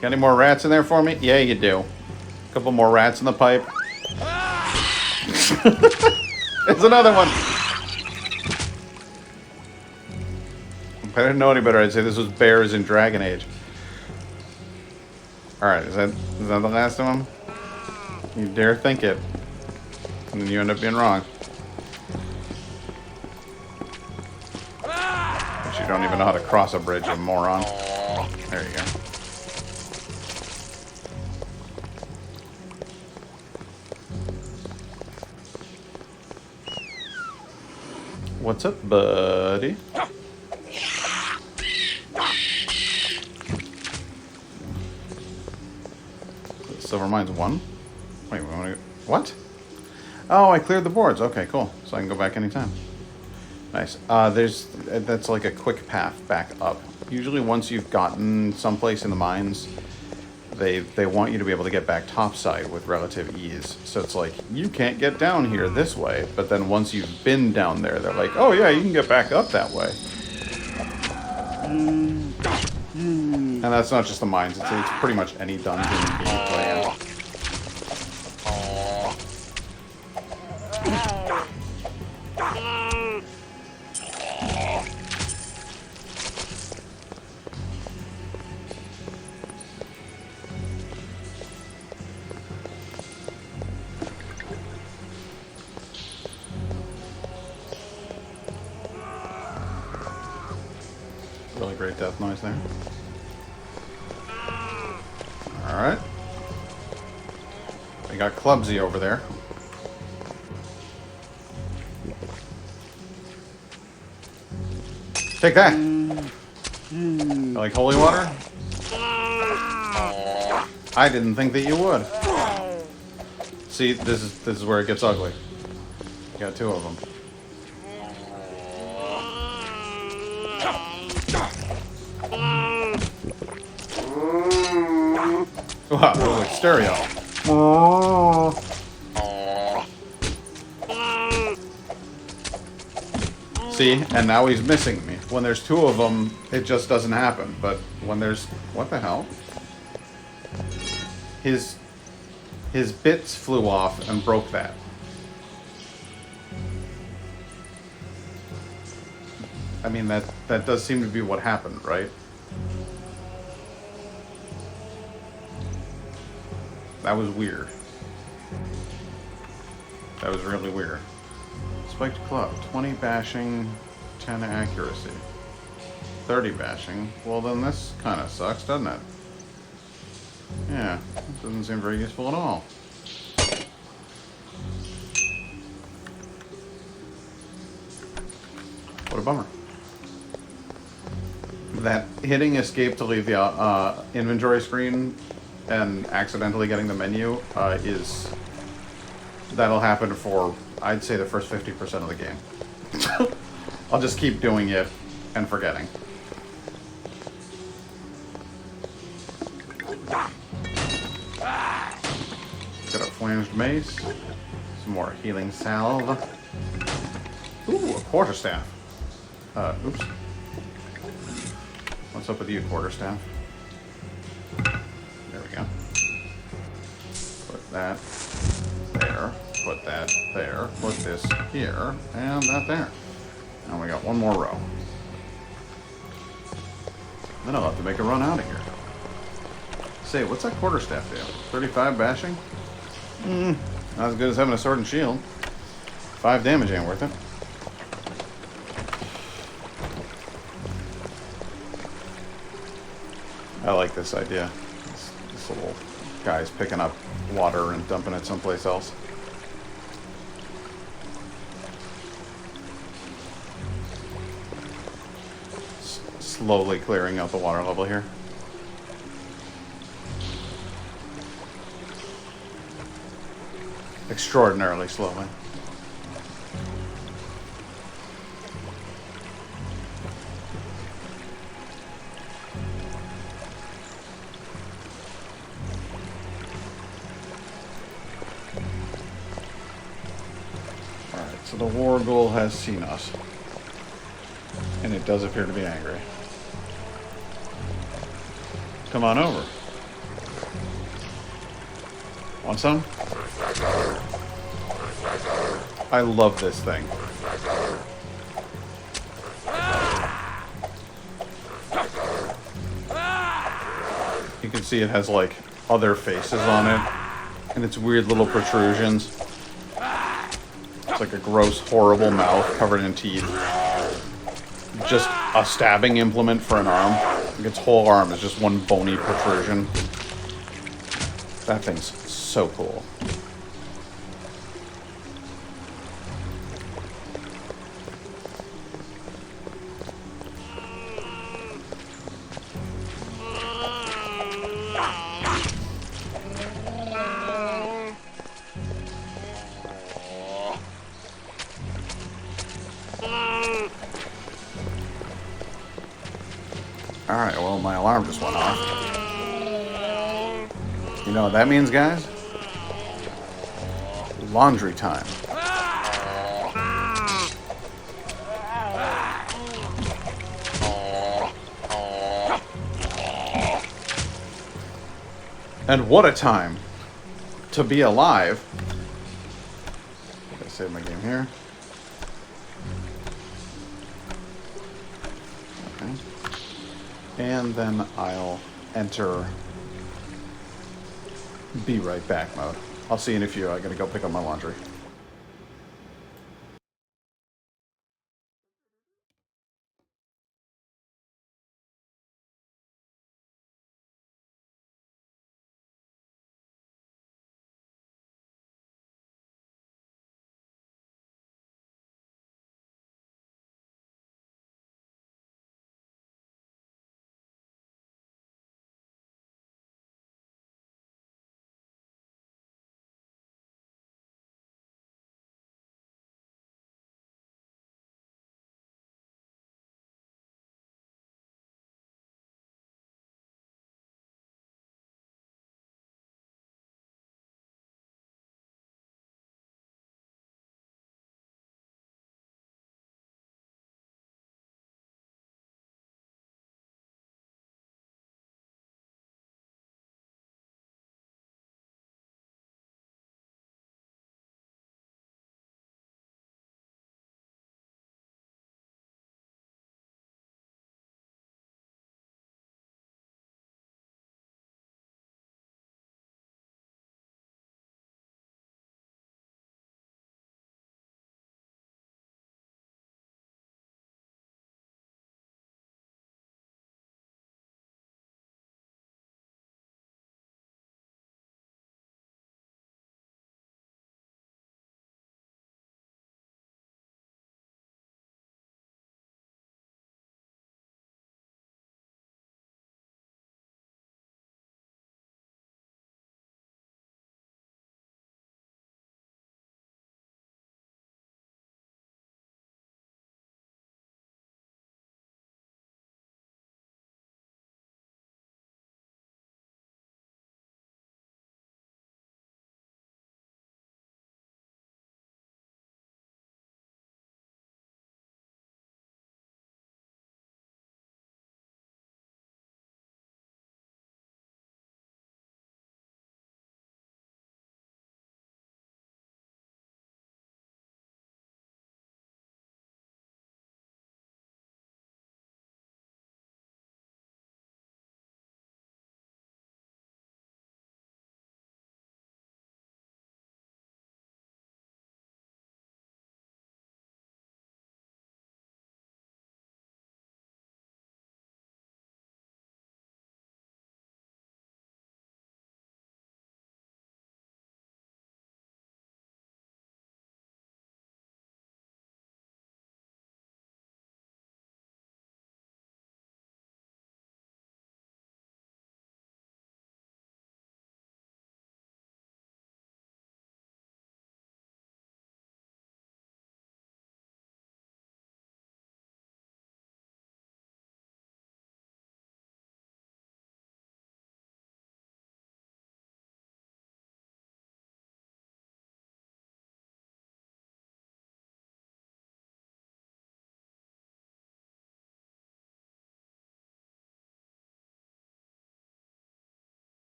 Got any more rats in there for me? Yeah, you do. A couple more rats in the pipe. There's another one. If I didn't know any better, I'd say this was bears in Dragon Age. Alright, is that the last of them? You dare think it. And then you end up being wrong. But you don't even know how to cross a bridge, you moron. There you go. What's up, buddy? Silver Mine's 1? Wait, what? Oh, I cleared the boards. Okay, cool. So I can go back anytime. Nice. That's like a quick path back up. Usually once you've gotten someplace in the mines, they want you to be able to get back topside with relative ease. So it's like, you can't get down here this way. But then once you've been down there, they're like, oh yeah, you can get back up that way. And that's not just the mines, it's pretty much any dungeon you can play in. Really great death noise there. Alright. We got Clubsy over there. Take that! You like holy water? I didn't think that you would. See, this is where it gets ugly. You got two of them. Wow, they're like stereo. See, and now he's missing me. When there's two of them, it just doesn't happen. But when there's... What the hell? His bits flew off and broke that. I mean, that does seem to be what happened, right? That was weird. That was really weird. Spiked club, 20 bashing, 10 accuracy. 30 bashing. Well, then this kind of sucks, doesn't it? Yeah, it doesn't seem very useful at all. What a bummer. That hitting escape to leave the inventory screen and accidentally getting the menu that'll happen for, I'd say, the first 50% of the game. I'll just keep doing it and forgetting. Got a flanged mace, some more healing salve. Ooh, a quarterstaff. Oops. What's up with you, quarterstaff? There we go. Put that there. Put that there. Put this here. And that there. And we got one more row. Then I'll have to make a run out of here. Say, what's that quarterstaff do? 35 bashing? Not as good as having a sword and shield. 5 damage ain't worth it. I like this idea. This little guy's picking up water and dumping it someplace else. Slowly clearing out the water level here. Extraordinarily slowly. So the war ghoul has seen us. And it does appear to be angry. Come on over. Want some? I love this thing. You can see it has like other faces on it. And its weird little protrusions. It's like a gross, horrible mouth covered in teeth. Just a stabbing implement for an arm. Like its whole arm is just one bony protrusion. That thing's so cool. Alright, well, my alarm just went off. You know what that means, guys? Laundry time. And what a time to be alive. Gotta save my game here. Okay. And then I'll enter be right back mode. I'll see you in a few. I gotta go pick up my laundry.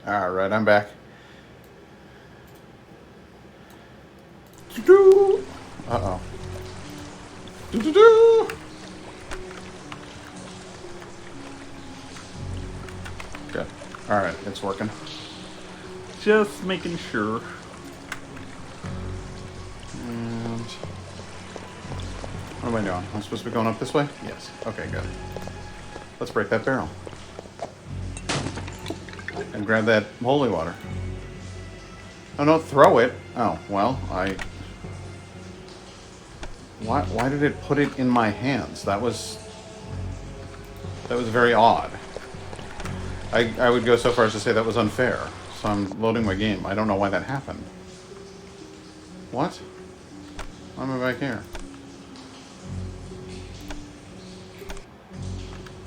Alright, I'm back. Uh-oh. Good. Alright, it's working. Just making sure. And what am I doing? Am I supposed to be going up this way? Yes. Okay, good. Let's break that barrel. And grab that holy water. Oh, no, throw it. Oh, well, Why did it put it in my hands? That was very odd. I would go so far as to say that was unfair. So I'm loading my game. I don't know why that happened. What? Why am I back here?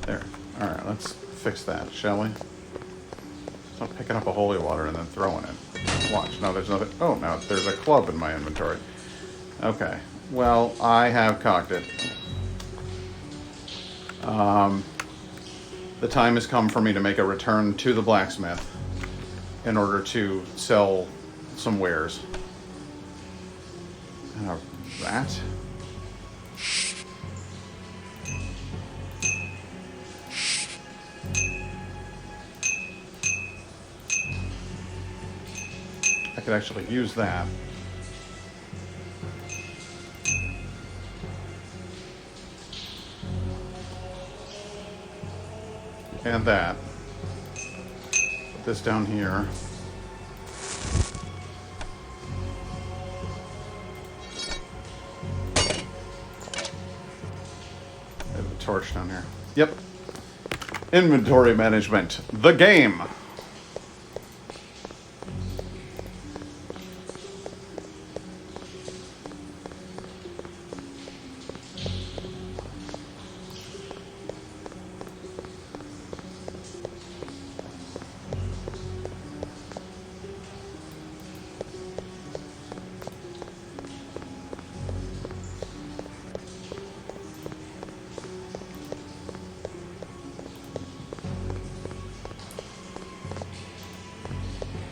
There. Alright, let's fix that, shall we? Stop picking up a holy water and then throwing it. Watch. No, there's nothing. Oh, now there's a club in my inventory. Okay. Well, I have cocked it. The time has come for me to make a return to the blacksmith in order to sell some wares. And a rat? I could actually use that. And that. Put this down here. I have a torch down here. Yep. Inventory management. The game.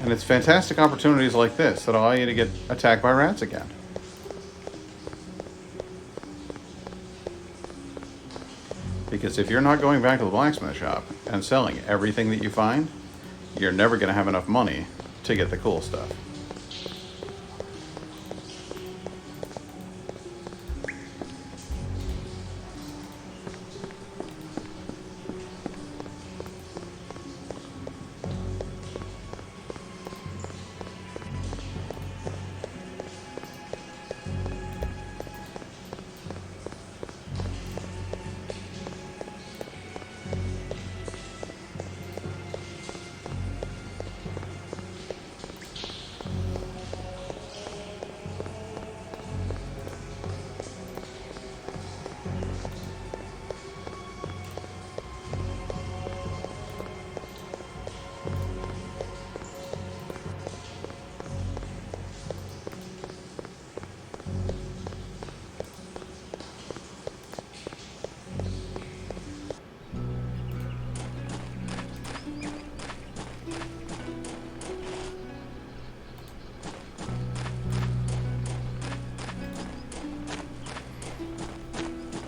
And it's fantastic opportunities like this that allow you to get attacked by rats again. Because if you're not going back to the blacksmith shop and selling everything that you find, you're never going to have enough money to get the cool stuff.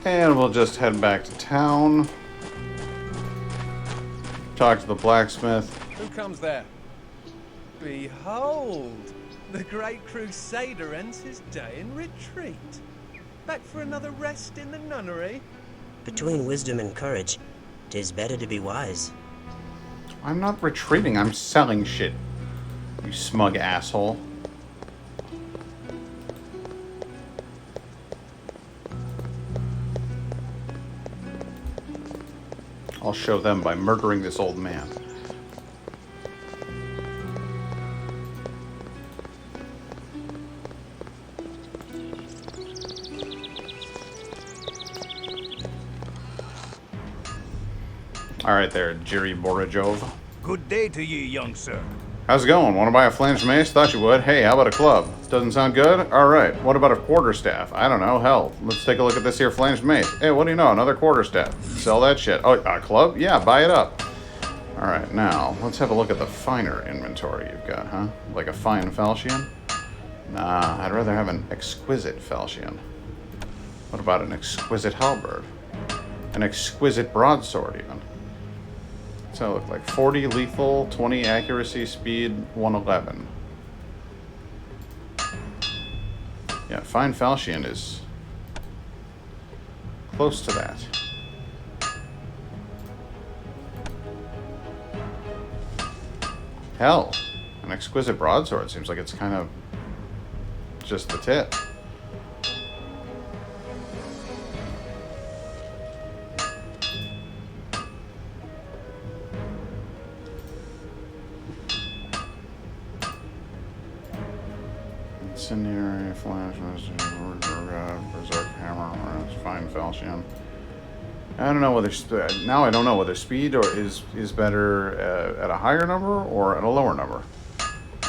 And we'll just head back to town. Talk to the blacksmith. Who comes there? Behold! The great crusader ends his day in retreat. Back for another rest in the nunnery? Between wisdom and courage, 'tis better to be wise. I'm not retreating, I'm selling shit. You smug asshole. I'll show them by murdering this old man. All right there, Jiri Borajov. Good day to you, young sir. How's it going? Want to buy a flanged mace? Thought you would. Hey, how about a club? Doesn't sound good? Alright, what about a quarterstaff? I don't know, hell. Let's take a look at this here flanged mace. Hey, what do you know? Another quarterstaff. Sell that shit. Oh, a club? Yeah, buy it up. Alright, now, let's have a look at the finer inventory you've got, huh? Like a fine falchion? Nah, I'd rather have an exquisite falchion. What about an exquisite halberd? An exquisite broadsword, even. What's that look like? 40 lethal, 20 accuracy, speed, 111. Yeah, fine falchion is close to that. Hell, an exquisite broadsword seems like it's kind of just the tip. Incendiary flash, berserk hammer, fine falchion. I don't know whether now I don't know whether speed is better at a higher number or at a lower number,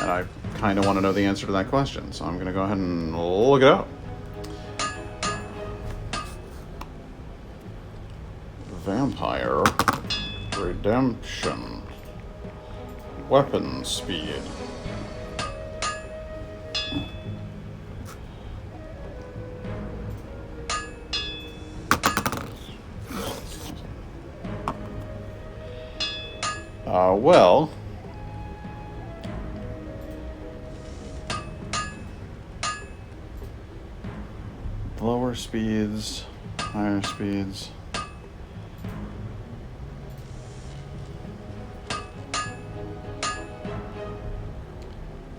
and I kind of want to know the answer to that question. So I'm going to go ahead and look it up. Vampire Redemption. Weapon speed. Well, lower speeds, higher speeds.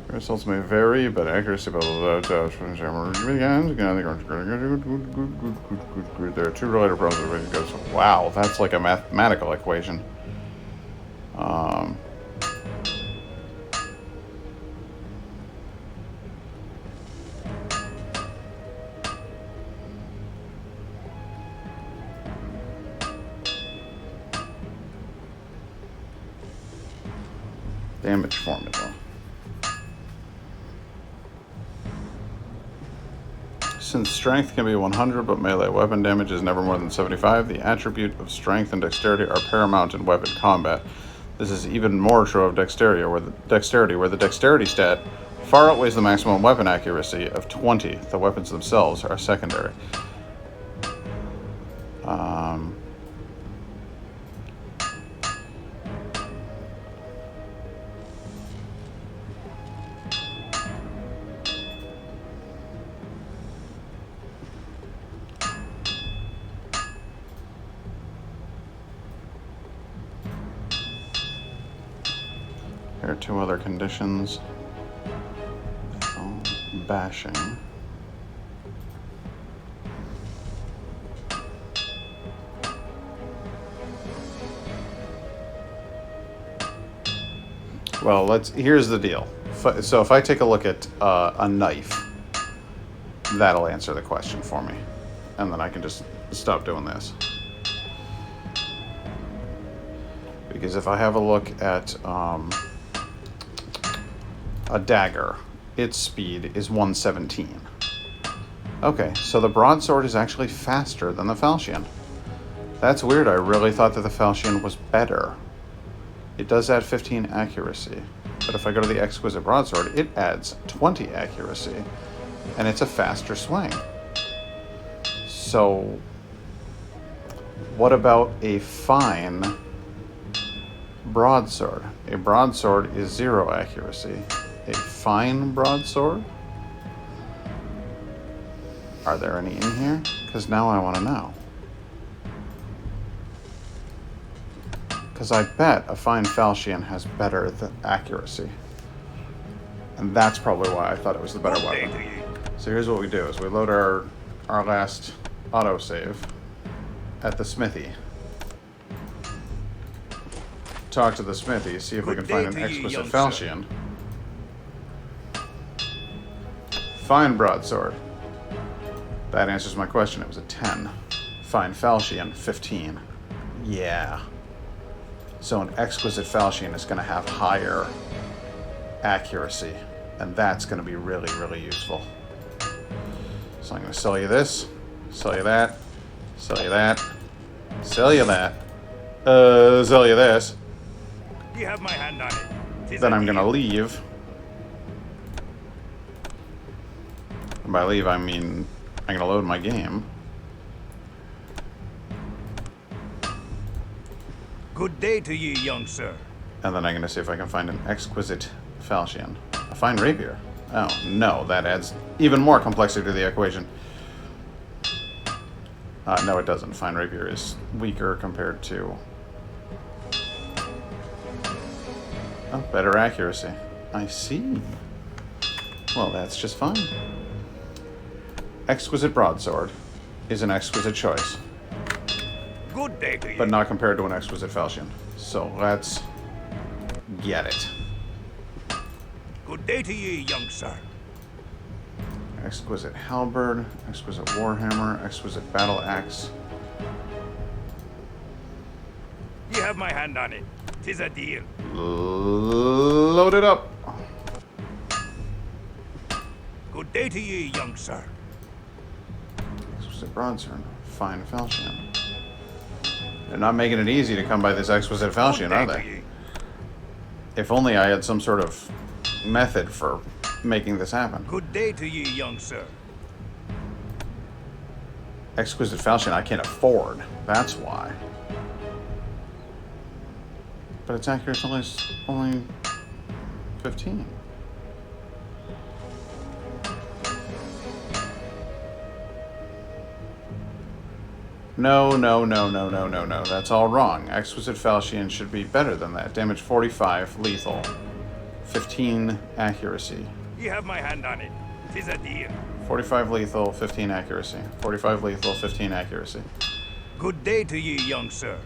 Results may vary, but accuracy about there are two related problems. Wow, that's like a mathematical equation. Damage formula. Since strength can be 100, but melee weapon damage is never more than 75, the attribute of strength and dexterity are paramount in weapon combat. This is even more true of dexterity, where the dexterity stat far outweighs the maximum weapon accuracy of 20. The weapons themselves are secondary. There are two other conditions. Bashing. Well, here's the deal. So if I take a look at a knife, that'll answer the question for me. And then I can just stop doing this. Because if I have a look at a dagger, its speed is 117. Okay, so the broadsword is actually faster than the falchion. That's weird. I really thought that the falchion was better. It does add 15 accuracy, but if I go to the exquisite broadsword, it adds 20 accuracy, and it's a faster swing. So, what about a fine broadsword? A broadsword is 0 accuracy. A fine broadsword? Are there any in here? Because now I want to know. Because I bet a fine falchion has better accuracy. And that's probably why I thought it was the better weapon. So here's what we do, is we load our last autosave at the smithy. Talk to the smithy, see if we can find an exquisite falchion. Fine broadsword. That answers my question. It was a 10. Fine falchion, 15. Yeah. So an exquisite falchion is going to have higher accuracy, and that's going to be really, really useful. So I'm going to sell you this, sell you that, sell you that, sell you that, sell you this. You have my hand on it. 'Tis then a I'm gonna deal. leave. And by leave, I mean I'm gonna load my game. Good day to ye, young sir. And then I'm gonna see if I can find an exquisite falchion. A fine rapier. Oh, no, that adds even more complexity to the equation. No, it doesn't. Fine rapier is weaker compared to... Oh, better accuracy. I see. Well, that's just fine. Exquisite broadsword is an exquisite choice. Good day to you. But not compared to an exquisite falchion. So let's get it. Good day to ye, young sir. Exquisite halberd, exquisite warhammer, exquisite battle axe. You have my hand on it. 'Tis a deal. Load it up. Good day to ye, young sir. Exquisite broadsword, fine falchion. They're not making it easy to come by this exquisite falchion, are they? If only I had some sort of method for making this happen. Good day to ye, young sir. Exquisite falchion I can't afford. That's why. But its accuracy is only 15. No. That's all wrong. Exquisite falchion should be better than that. Damage 45, lethal. 15 accuracy. You have my hand on it. 'Tis a deal. 45 lethal, 15 accuracy. 45 lethal, 15 accuracy. Good day to ye, young sir.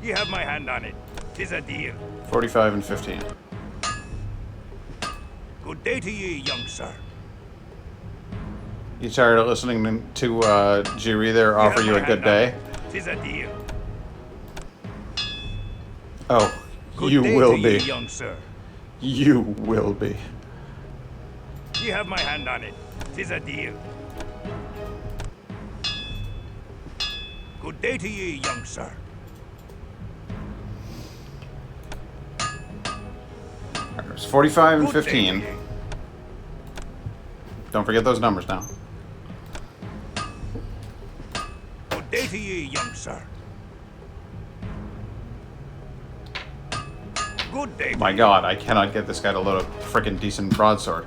You have my hand on it. 'Tis a deal. 45 and 15. Good day to ye, young sir. You tired of listening to Jiri there offer you a good day? 'Tis a deal. Oh, Good you day will to be. ye, young sir. You will be. You have my hand on it. 'Tis a deal. Good day to ye, young sir. There's 45 and Good day to 15. ye. Don't forget those numbers now. Good day to ye, young sir. Good day. My God, I cannot get this guy to load a freaking decent broadsword.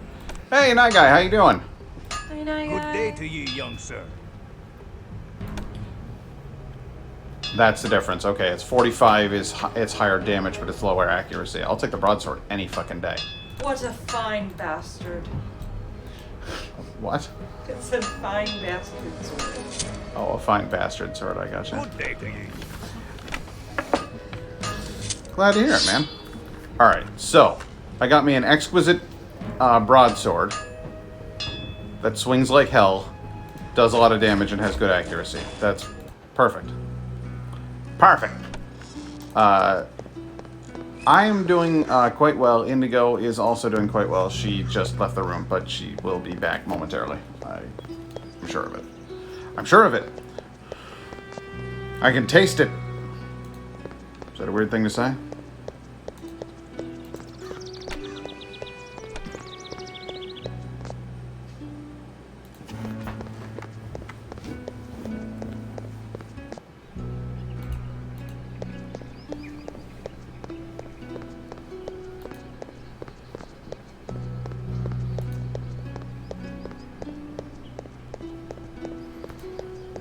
Hey, night guy, how you doing? Good night, Good day to ye, young sir. That's the difference. Okay, it's 45 it's higher damage, but it's lower accuracy. I'll take the broadsword any fucking day. What a fine bastard. What? It's a fine bastard sword. Oh, a fine bastard sword. I gotcha. Good day to ye. Glad to hear it, man. All right, so I got me an exquisite broadsword that swings like hell, does a lot of damage, and has good accuracy. That's perfect. Perfect. I am doing quite well. Indigo is also doing quite well. She just left the room, but she will be back momentarily. I'm sure of it. I'm sure of it. I can taste it. Is that a weird thing to say?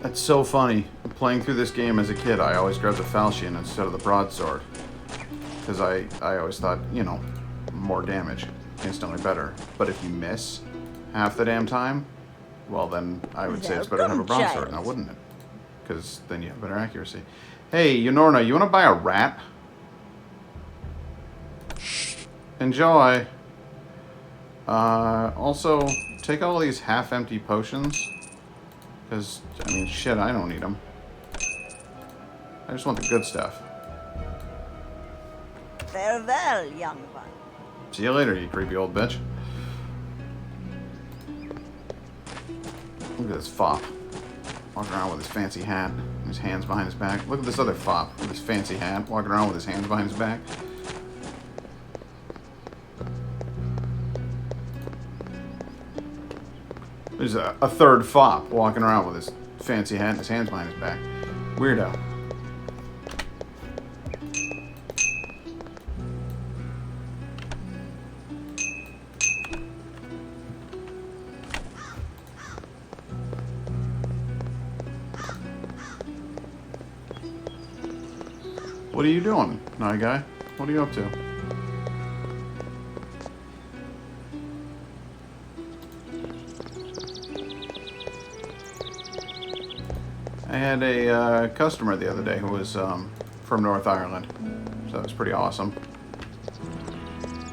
It's so funny. Playing through this game as a kid, I always grabbed the falchion instead of the broadsword. Because I always thought, you know, more damage, instantly better. But if you miss half the damn time, well then I would say it's better to have a broadsword, now wouldn't it? Because then you have better accuracy. Hey, Eunorna, you want to buy a rat? Enjoy. Also, take all these half-empty potions. Because, I mean, shit, I don't need them. I just want the good stuff. Farewell, young one. See you later, you creepy old bitch. Look at this fop. Walking around with his fancy hat, his hands behind his back. Look at this other fop with his fancy hat, walking around with his hands behind his back. There's a third fop walking around with his fancy hat and his hands behind his back. Weirdo. What are you doing, night guy? What are you up to? I had a customer the other day who was from North Ireland, so that was pretty awesome.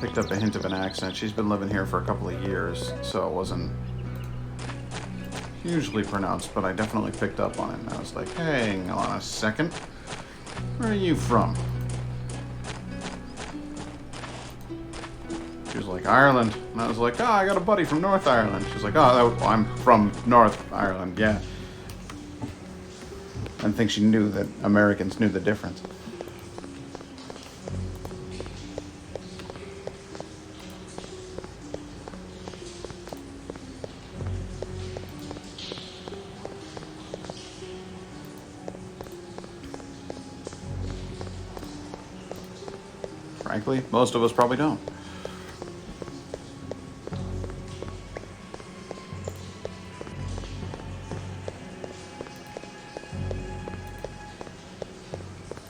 Picked up a hint of an accent. She's been living here for a couple of years, so it wasn't hugely pronounced, but I definitely picked up on it. And I was like, hey, hang on a second. Where are you from? She was like, Ireland. And I was like, oh, I got a buddy from North Ireland. She's like, oh, I'm from North Ireland, yeah. I didn't think she knew that Americans knew the difference. Frankly, most of us probably don't.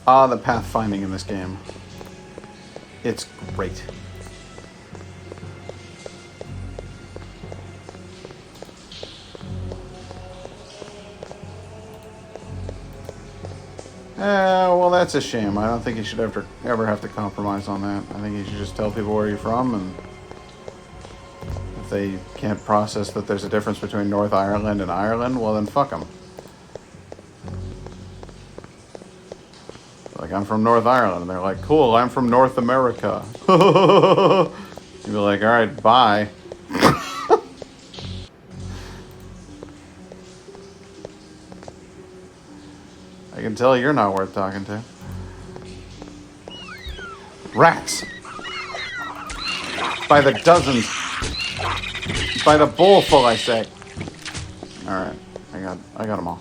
Ah, the pathfinding in this game. It's great. Well, that's a shame. I don't think you should ever have to compromise on that. I think you should just tell people where you're from, and if they can't process that there's a difference between North Ireland and Ireland, well then fuck them. Like, I'm from North Ireland, and they're like, cool, I'm from North America. You'd be like, alright, bye. I can tell you're not worth talking to. Rats! By the dozens. By the bowlful, I say. Alright, I got them all.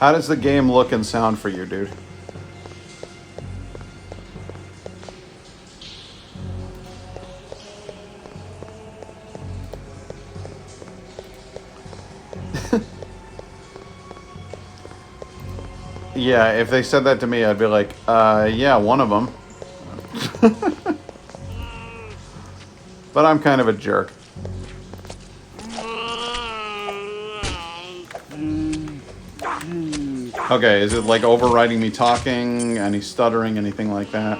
How does the game look and sound for you, dude? Yeah, if they said that to me, I'd be like, yeah, one of them. But I'm kind of a jerk. Okay, is it like overriding me talking, any stuttering, anything like that?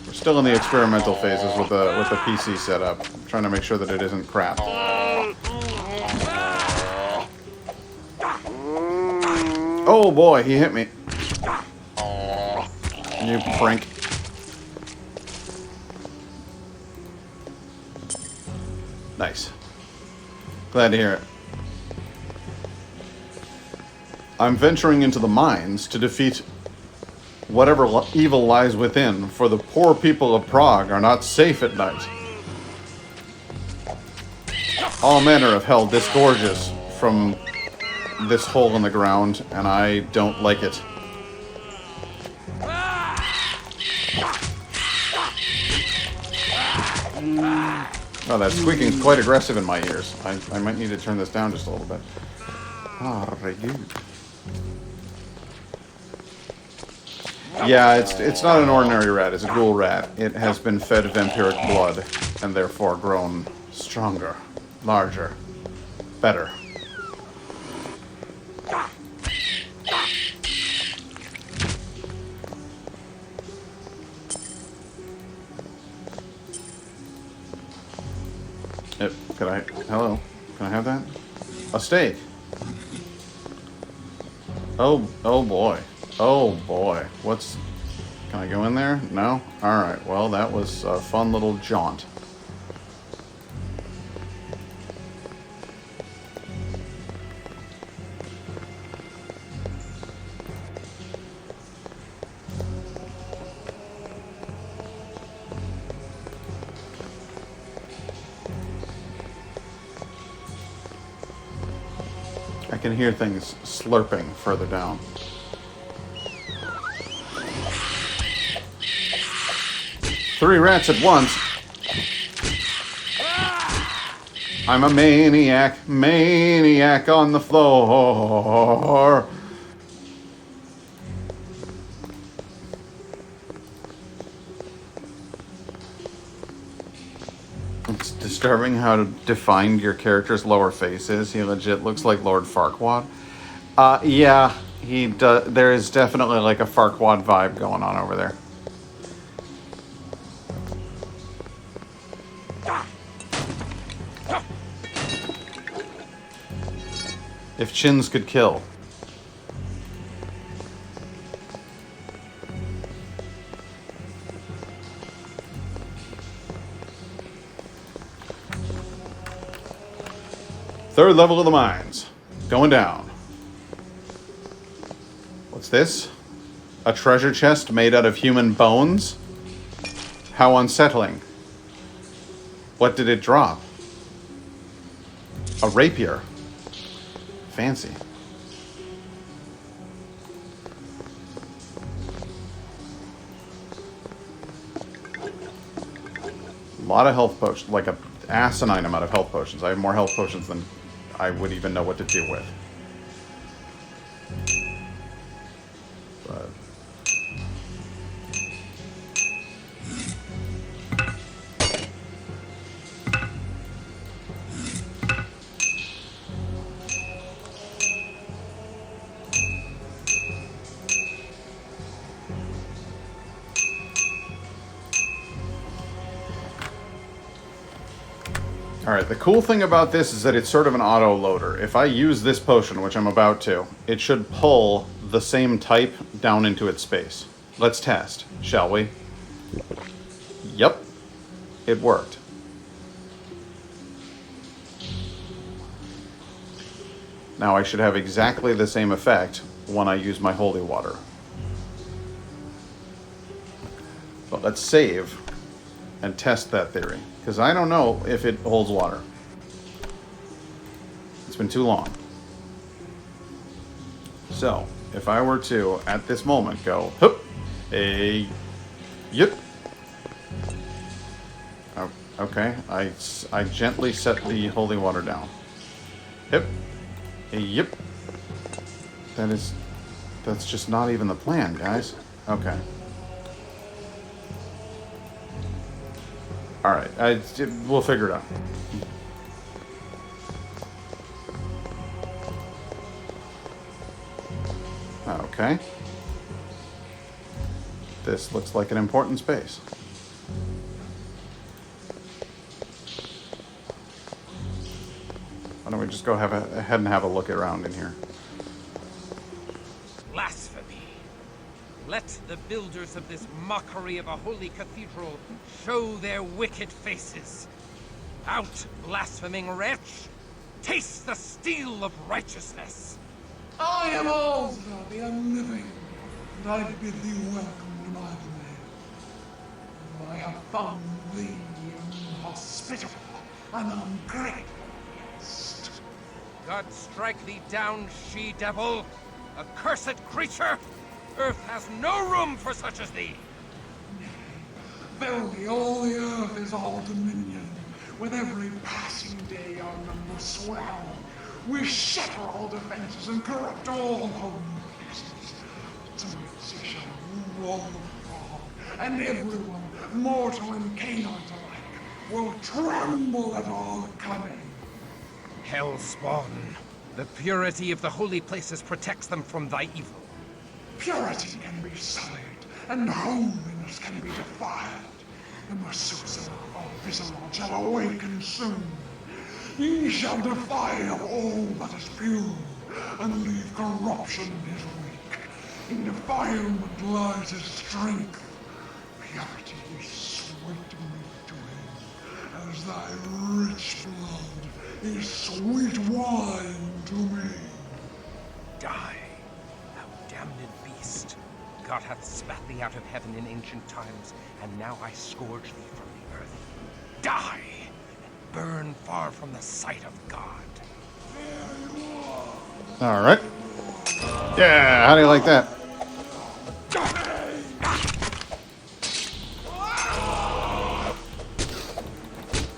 We're still in the experimental phases with the PC setup. I'm trying to make sure that it isn't crap. Oh boy, he hit me. You prank. Nice. Glad to hear it. I'm venturing into the mines to defeat whatever evil lies within, for the poor people of Prague are not safe at night. All manner of hell disgorges from this hole in the ground, and I don't like it. Oh, that squeaking's quite aggressive in my ears. I might need to turn this down just a little bit. Oh, yeah, it's not an ordinary rat, it's a ghoul rat. It has been fed vampiric blood, and therefore grown stronger, larger, better. Could I? Hello. Can I have that? A steak. Oh boy. Oh boy. What's... Can I go in there? No? Alright, well, that was a fun little jaunt. I can hear things slurping further down. Three rats at once. I'm a maniac, maniac on the floor. It's disturbing how defined your character's lower face is. He legit looks like Lord Farquaad. Yeah, he does. There is definitely like a Farquaad vibe going on over there. If chins could kill. Third level of the mines. Going down. What's this? A treasure chest made out of human bones? How unsettling. What did it drop? A rapier. Fancy. A lot of health potions, like an asinine amount of health potions. I have more health potions than I would even know what to do with. But Alright, the cool thing about this is that it's sort of an auto loader. If I use this potion, which I'm about to, it should pull the same type down into its space. Let's test, shall we? Yep, it worked. Now I should have exactly the same effect when I use my holy water. But let's save and test that theory. Because I don't know if it holds water. It's been too long. So, if I were to, at this moment, go, hup, yep. Oh, okay, I gently set the holy water down. Hip, yep. That's just not even the plan, guys. Okay. Alright, we'll figure it out. Okay. This looks like an important space. Why don't we just go ahead and have a look around in here. Blasphemy. Let the builders of this mockery of a holy cathedral show their wicked faces. Out, blaspheming wretch! Taste the steel of righteousness! I am also the unliving, and I bid thee welcome to my domain. I have found thee inhospitable and ungrateful guest. God strike thee down, she-devil! Accursed creature! Earth has no room for such as thee! Verily, all the earth is all dominion. With every passing day our numbers swell. We shatter all defenses and corrupt all holy places. Tomorrow shall rule all the world, and everyone, mortal and canine alike, will tremble at all coming. Hellspawn, the purity of the holy places protects them from thy evil. Purity can be sullied, and holiness can be defiled. The Methuselah of Visaron shall awaken soon. He shall defile all that is pure, and leave corruption his wake. In defilement lies his strength. Purity is sweet meat to him, as thy rich blood is sweet wine to me. Die, thou damned beast. God hath spat thee out of heaven in ancient times, and now I scourge thee from the earth. Die, and burn far from the sight of God. All right. Yeah, how do you like that?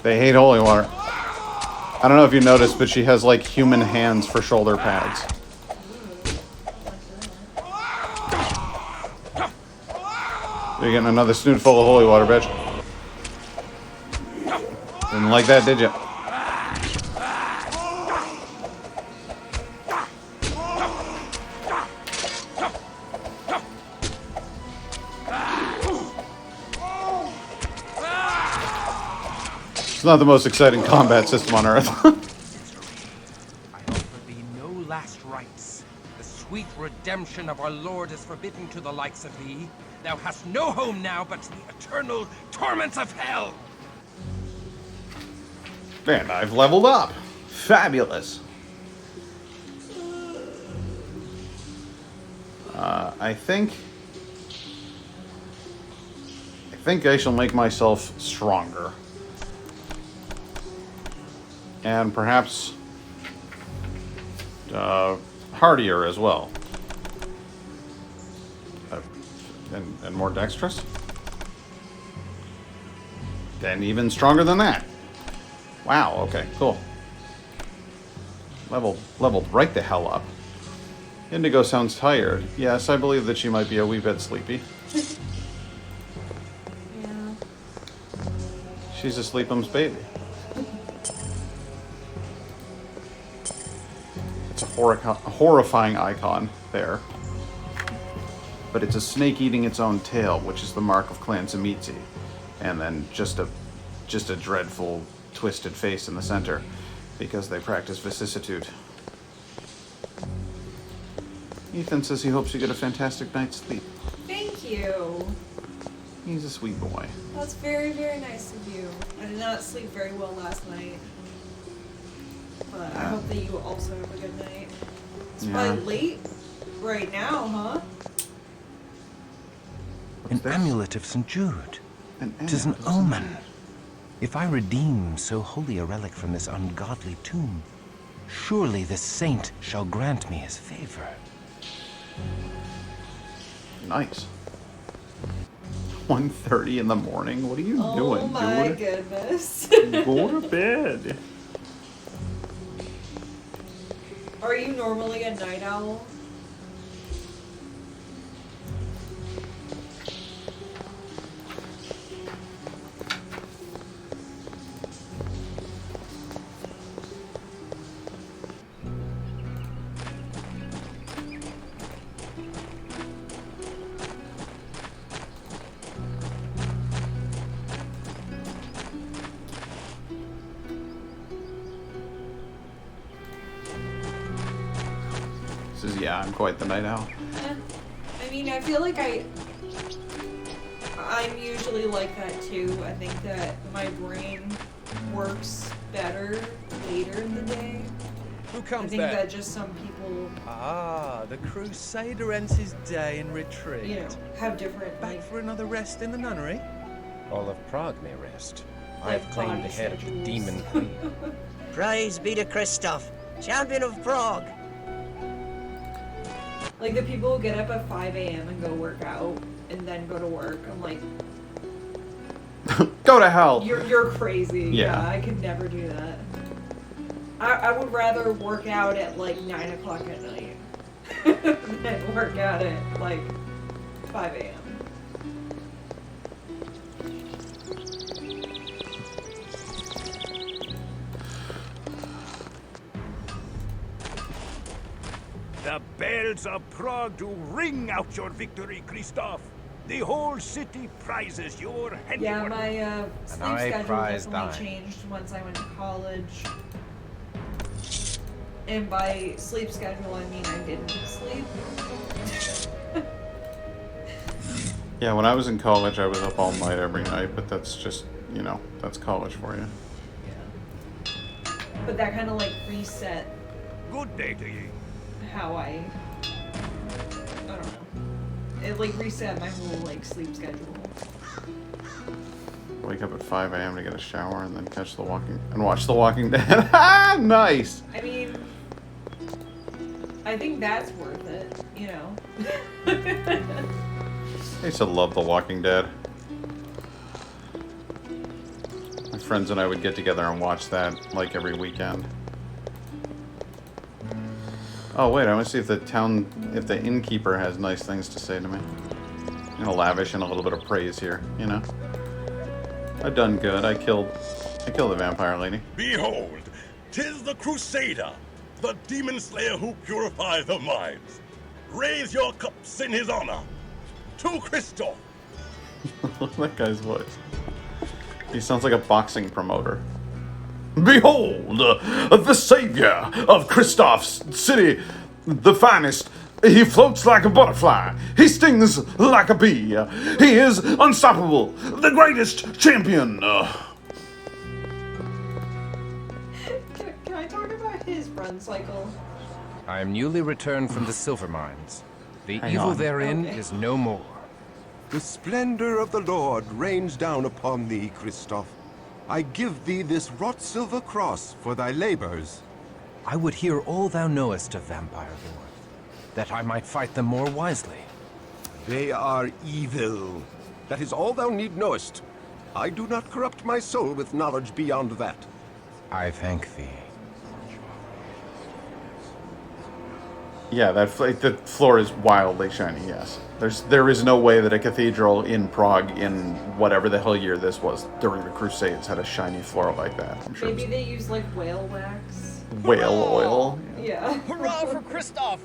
They hate holy water. I don't know if you noticed, but she has like human hands for shoulder pads. You're getting another snoot full of holy water, bitch. Didn't like that, did you? It's not the most exciting combat system on Earth. I offer thee no last rites. The sweet redemption of our Lord is forbidden to the likes of thee. Thou hast no home now but the eternal torments of hell. And I've leveled up. Fabulous. I think I shall make myself stronger. And perhaps hardier as well. And more dexterous. And even stronger than that. Wow, okay, cool. Leveled right the hell up. Indigo sounds tired. Yes, I believe that she might be a wee bit sleepy. Yeah. She's a sleep'em's baby. It's a horrifying icon there. But it's a snake eating its own tail, which is the mark of Clan Tzimisce. And then just a dreadful, twisted face in the center, because they practice vicissitude. Ethan says he hopes you get a fantastic night's sleep. Thank you. He's a sweet boy. That's very, very nice of you. I did not sleep very well last night. But I hope that you also have a good night. It's probably late right now, huh? An amulet of St. Jude. 'Tis an omen. If I redeem so holy a relic from this ungodly tomb, surely this saint shall grant me his favor. Nice. 1:30 in the morning? What are you doing? Oh my goodness. Go to bed. Are you normally a night owl? Yeah, I'm quite the night owl. I mean, I feel like I'm usually like that too. I think that my brain works better later in the day. Who comes I think there? that just some people, Ah, the Crusader ends his day in retreat. you know, have different Back for another rest in the nunnery? All of Prague may rest. I Like have claimed the body head of the schedules. demon queen. Praise be to Christoph, champion of Prague. like the people who get up at 5 a.m. and go work out and then go to work. I'm like, Go to hell. you're crazy. Yeah. I could never do that. I would rather work out at like 9 o'clock at night than work out at like 5 a.m. The bells of Prague do ring out your victory, Christoph. The whole city prizes your handiwork. Yeah, my sleep I schedule prize definitely thine. changed once I went to college. And by sleep schedule, I mean I didn't sleep. Yeah, when I was in college, I was up all night every night, but that's just, you know, that's college for you. But that kind of like reset. Good day to ye. How I don't know. It like reset my whole like sleep schedule. Wake up at 5 a.m. to get a shower and then watch The Walking Dead. Ah, nice. I mean, I think that's worth it, you know. I used to love The Walking Dead. My friends and I would get together and watch that like every weekend. Oh wait, I want to see if the innkeeper has nice things to say to me. I'm gonna lavish in a little bit of praise here, you know. I've done good. I killed the vampire lady. Behold, 'tis the Crusader, the demon slayer who purifies the minds. Raise your cups in his honor. To Christoph. That guy's voice. He sounds like a boxing promoter. Behold, the savior of Christoph's city, the finest. He floats like a butterfly. He stings like a bee. He is unstoppable, the greatest champion. Can I talk about his run cycle? I am newly returned from the silver mines. The Hang evil on. therein Okay. is no more. The splendor of the Lord rains down upon thee, Christoph. I give thee this wrought silver cross for thy labors. I would hear all thou knowest of vampire lore, that I might fight them more wisely. They are evil. That is all thou need knowest. I do not corrupt my soul with knowledge beyond that. I thank thee. Yeah, the floor is wildly shiny. Yes, there is no way that a cathedral in Prague in whatever the hell year this was during the Crusades had a shiny floor like that. I'm sure. Maybe they use like whale wax. Whale oil. Yeah. Hurrah for Christoph!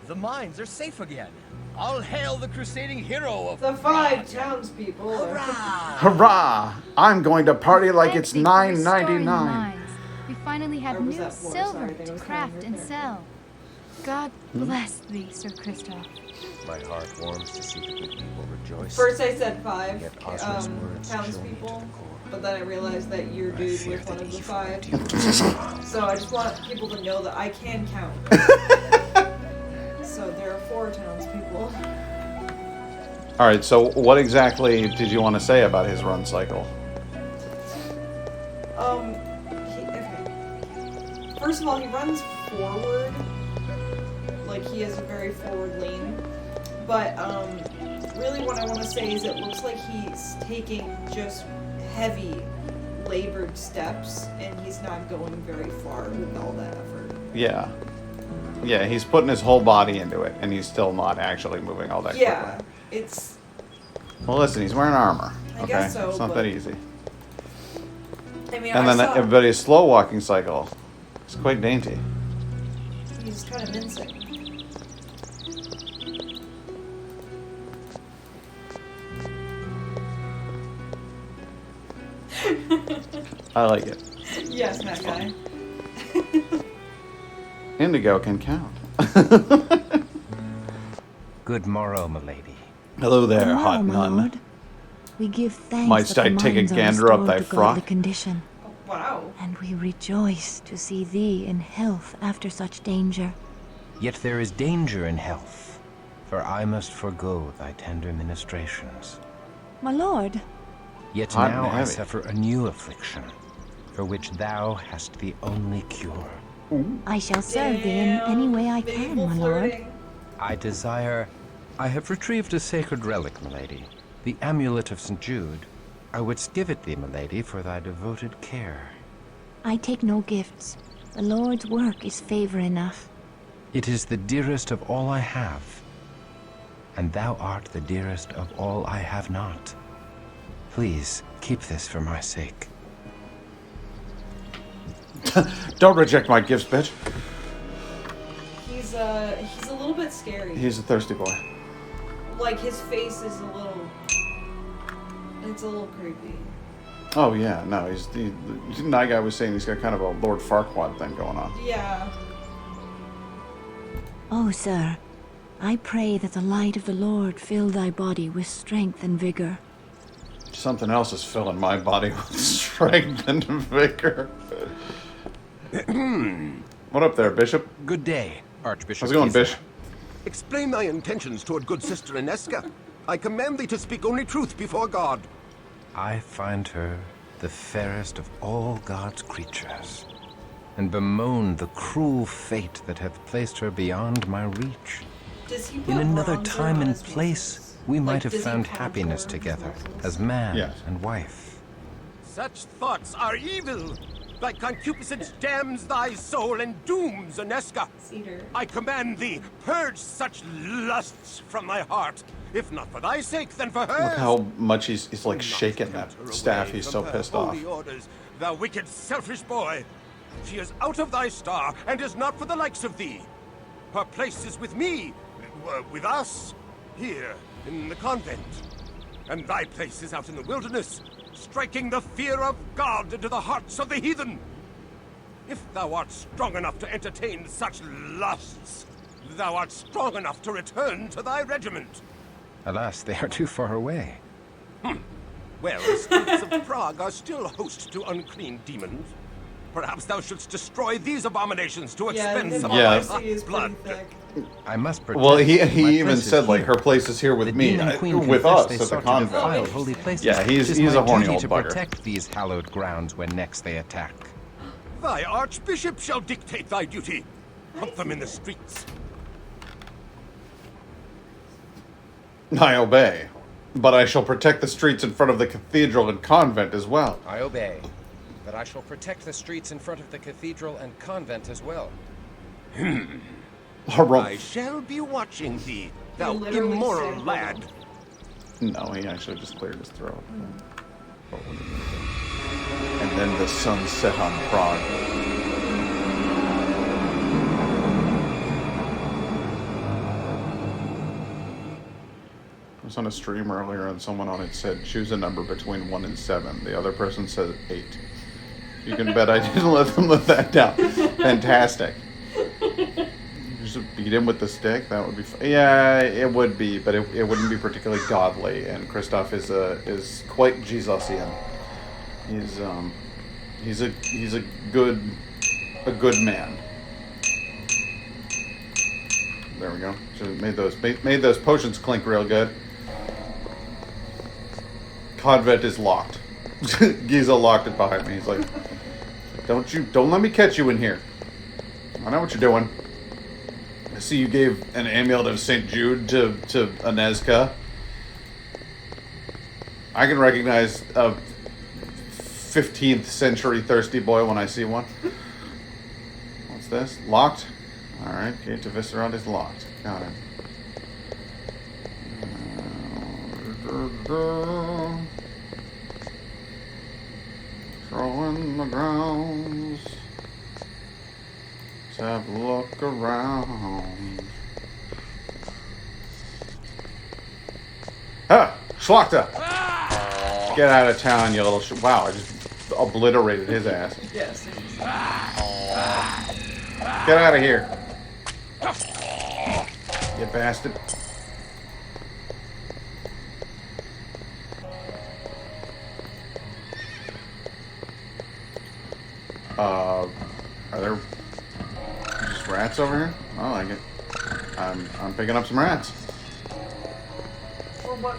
The mines are safe again. All hail the crusading hero of The 5 townspeople. Hurrah! I'm going to party like it's $9.99. We finally have was new that for? silver Sorry, I think it to was craft kind and of sell. God Hmm? bless thee, Sir Christoph. My heart warms to see the good people rejoice. First I said 5 Yet Osric words chill me to townspeople, but then I realized that your dude fear was one that of the evil 5. So I just want people to know that I can count. So there are 4 townspeople. All right. So, what exactly did you want to say about his run cycle? Okay. First of all, he runs forward. Like, he has a very forward lean. But, really what I want to say is it looks like he's taking just heavy, labored steps, and he's not going very far with all that effort. Yeah. Yeah, he's putting his whole body into it, and he's still not actually moving all that Yeah, quickly. it's... Well, listen, he's wearing armor. I Okay, guess so, it's not but- that easy. I mean, And I then, saw... but his slow walking cycle is quite dainty. He's kind of mincing. I like it. Yes, that guy. Indigo can count. Good morrow, milady. Hello there, Tomorrow, hot my nun. lord. We give thanks Mightst that I the take a mines are gander up restored thy to frock? godly condition. Wow. And we rejoice to see thee in health after such danger. Yet there is danger in health, for I must forego thy tender ministrations. My lord, Yet Hot now and I heavy. suffer a new affliction, for which thou hast the only cure. I shall serve thee in any way I can, my lord. I have retrieved a sacred relic, milady, the amulet of St. Jude. I wouldst give it thee, milady, for thy devoted care. I take no gifts. The Lord's work is favor enough. It is the dearest of all I have, and thou art the dearest of all I have not. Please, keep this for my sake. Don't reject my gifts, bitch. He's a little bit scary. He's a thirsty boy. Like, his face is a little... It's a little creepy. Oh yeah, no, the night guy was saying he's got kind of a Lord Farquaad thing going on. Yeah. Oh, sir, I pray that the light of the Lord fill thy body with strength and vigor. Something else is filling my body with strength and vigor. What up there, Bishop? Good day, Archbishop. How's it going, Bishop? Explain thy intentions toward good sister Inesca. I command thee to speak only truth before God. I find her the fairest of all God's creatures, and bemoan the cruel fate that hath placed her beyond my reach. Does he put In another bronzer time on and his place, we might have does he found contour happiness his together muscles? as man Yes. and wife. Such thoughts are evil. Thy concupiscence damns thy soul and dooms Inesca. Cedar. I command thee, purge such lusts from thy heart. If not for thy sake, then for hers. Look how much he's like shaking that staff. He's so pissed off. Holy orders, thou wicked, selfish boy. She is out of thy star and is not for the likes of thee. Her place is with me, with us, here in the convent. And thy place is out in the wilderness, striking the fear of God into the hearts of the heathen. If thou art strong enough to entertain such lusts, thou art strong enough to return to thy regiment. Alas, they are too far away. Well, the streets of Prague are still host to unclean demons. Perhaps thou shouldst destroy these abominations to expend some of thy hot blood. I must protect. Well, he my even place is said like here. her place is here with The me, demon queen with confessed us they at the sought to convent. defile holy places. Yeah, he's 'Tis a my horny duty old to bugger. protect these hallowed grounds when next they attack. Thy archbishop shall dictate thy duty. Hunt them in the streets. I obey, but I shall protect the streets in front of the cathedral and convent as well. I obey, but I shall protect the streets in front of the cathedral and convent as well. I shall be watching thee, thou literally immoral said lad. No, he actually just cleared his throat. And then the sun set on Prague. I was on a stream earlier and someone on it said choose a number between 1 and 7. The other person said 8. You can bet I didn't let them let that down. Fantastic. Just beat him with the stick. That would be fun. Yeah, it would be, but it wouldn't be particularly godly. And Christoph is quite Jesusian. He's a good man. There we go. Should have made those potions clink real good. Convent is locked. Giza locked it behind me. He's like, don't let me catch you in here. I know what you're doing. I see you gave an amulet of St. Jude to Inesca. I can recognize a 15th century thirsty boy when I see one. What's this? Locked? Alright, gate to Viscerant is locked. Got it. Throwing the grounds. Let's have a look around. Ah! Schlachta! Get out of town, you little wow, I just obliterated his ass. Yes. Get out of here. You bastard. Are there just rats over here? I like it. I'm picking up some rats. For what?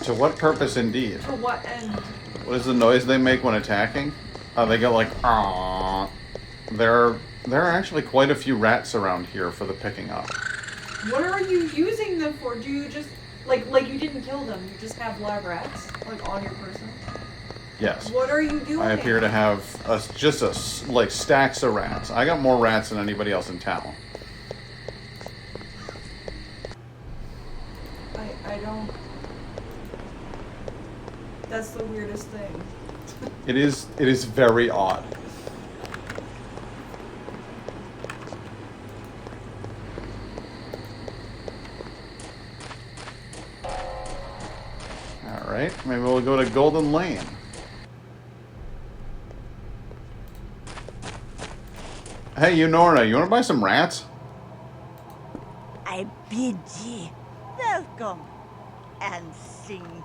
To what purpose indeed? For what end? What is the noise they make when attacking? They go like, ah. There are actually quite a few rats around here for the picking up. What are you using them for? Do you just like you didn't kill them? You just have live rats like on your person? Yes. What are you doing? I appear to have like stacks of rats. I got more rats than anybody else in town. I don't. That's the weirdest thing. It is very odd. All right, maybe we'll go to Golden Lane. Hey, you Norna, you want to buy some rats? I bid ye welcome and sing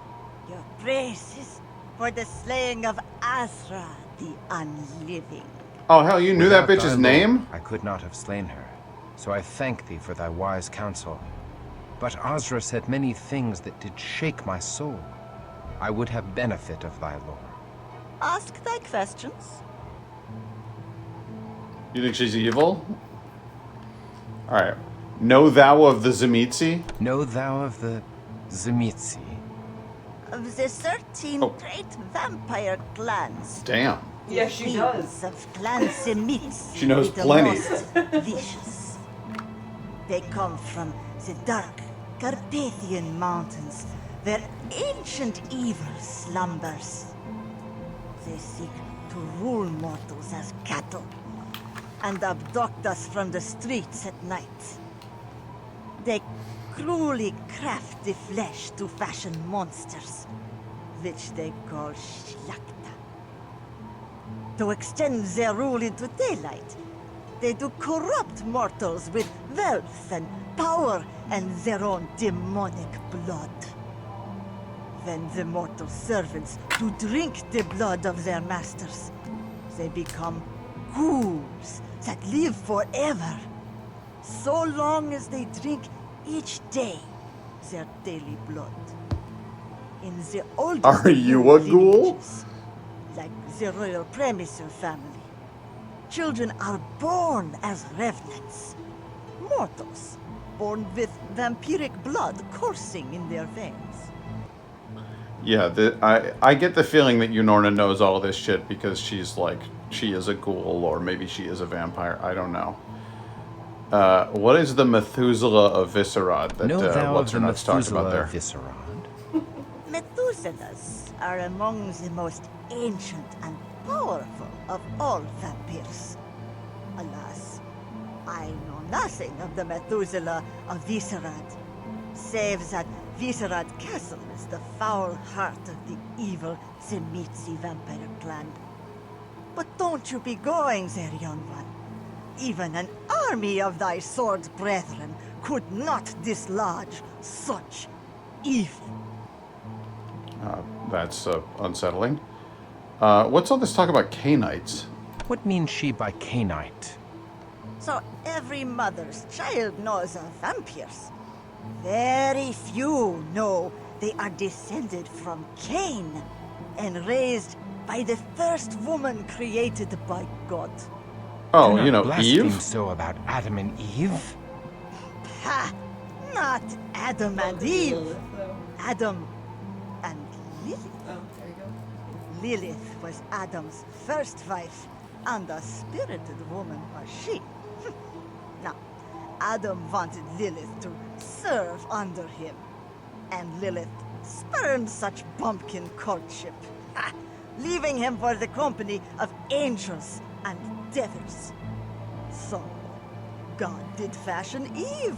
your praises for the slaying of Azra the Unliving. Oh, hell, you knew Without that bitch's thy name? lore, I could not have slain her. So I thank thee for thy wise counsel. But Azra said many things that did shake my soul. I would have benefit of thy lore. Ask thy questions. You think she's evil? Alright. Know thou of the Zemitzi? Know thou of the Zemitzi? Of the 13 great vampire clans. Damn. Yes, she does. Of Clan Zemitzi. She knows the plenty. most vicious. They come from the dark Carpathian mountains, where ancient evil slumbers. They seek to rule mortals as cattle, and abduct us from the streets at night. They cruelly craft the flesh to fashion monsters, which they call Shlakta. To extend their rule into daylight, they do corrupt mortals with wealth and power and their own demonic blood. When the mortal servants do drink the blood of their masters, they become ghouls that live forever, so long as they drink each day their daily blood. In the oldest Are you a ghoul? lineages, like the royal Premiser family, children are born as revenants, mortals born with vampiric blood coursing in their veins. Yeah, I get the feeling that Unorna knows all this shit because she's like, she is a ghoul, or maybe she is a vampire. I don't know. What is the Methuselah of Viscerad that Know thou what's of her the nuts talked about Methuselah there? of Viscerad? Methuselahs are among the most ancient and powerful of all vampires. Alas, I know nothing of the Methuselah of Viscerad, save that Viscerad Castle is the foul heart of the evil Zemitzi vampire clan. But don't you be going there, young one. Even an army of thy sword brethren could not dislodge such evil. That's unsettling. What's all this talk about Canaanites? What means she by Canaanite? So every mother's child knows of vampires. Very few know they are descended from Cain and raised by the first woman created by God. Oh, Do you not know, blaspheme Eve? so about Adam and Eve? Ha! Not Adam and Eve. Adam and Lilith. Oh, there you go. Lilith was Adam's first wife, and a spirited woman was she. Now, Adam wanted Lilith to serve under him, and Lilith spurned such bumpkin courtship, leaving him for the company of angels and devils. So, God did fashion Eve,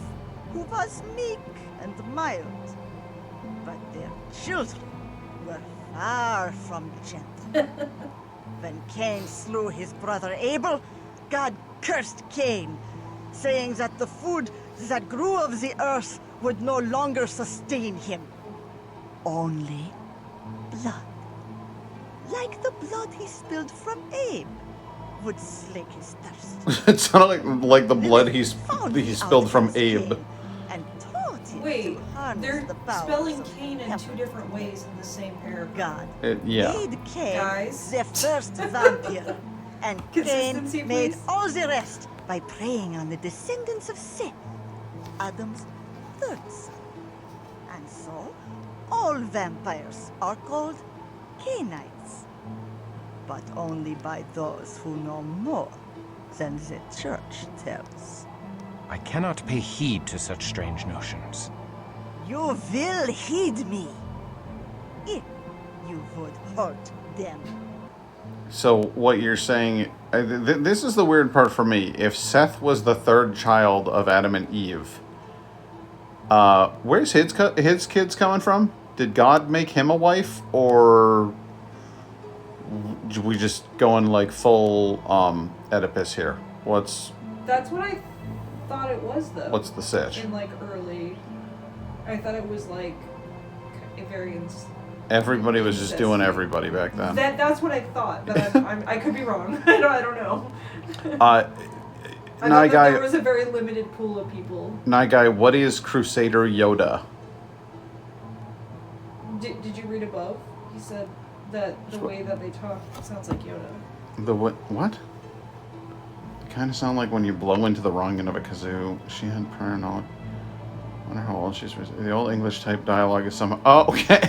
who was meek and mild, but their children were far from gentle. When Cain slew his brother Abel, God cursed Cain, saying that the food that grew of the earth would no longer sustain him. Only blood. Like the blood he spilled from Abe would slake his thirst. It sounded like the blood he spilled from Abe. And taught him Wait, to harness they're the powers spelling of Cain in two different ways in the same paragraph. God Yeah. made Cain Guys. the first vampire, and Cain Consistency, made please. all the rest by preying on the descendants of Seth, Adam's third son. And so, all vampires are called Cainites, but only by those who know more than the church tells. I cannot pay heed to such strange notions. You will heed me, if you would hurt them. So what you're saying, this is the weird part for me. If Seth was the third child of Adam and Eve, where's his kids coming from? Did God make him a wife, or we just going like full Oedipus here? That's what I thought it was, though. What's the sitch? In, like, early... I thought it was, like, a very... Everybody was just doing everybody back then. That's what I thought, but I could be wrong. I don't know. I thought that there was a very limited pool of people. Night Guy, what is Crusader Yoda? Did you read above? He said that the way that they talk sounds like Yoda. The what? They kind of sound like when you blow into the wrong end of a kazoo. She had prior knowledge. I wonder how old she's. The old English type dialogue is somehow. Oh, okay.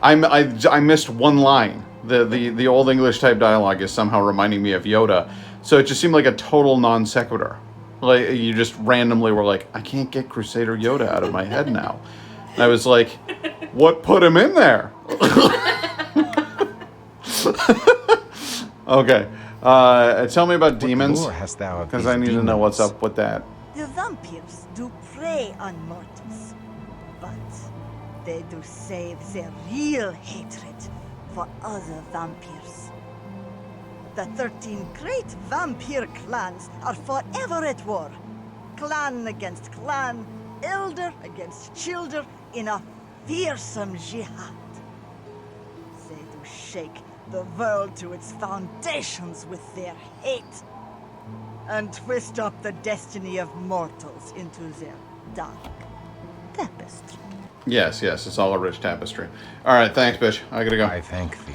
I missed one line. The old English type dialogue is somehow reminding me of Yoda. So it just seemed like a total non sequitur. Like you just randomly were like, I can't get Crusader Yoda out of my head now. And I was like, what put him in there? Okay. Tell me about demons. Because I need to know what's up with that. The vampires do prey on mortals, but they do save their real hatred for other vampires. The 13 great vampire clans are forever at war. Clan against clan, elder against childer in a fearsome jihad. They do shake the world to its foundations with their hate and twist up the destiny of mortals into their dark tapestry. Yes, it's all a rich tapestry. All right, thanks, bitch. I gotta go. I thank thee.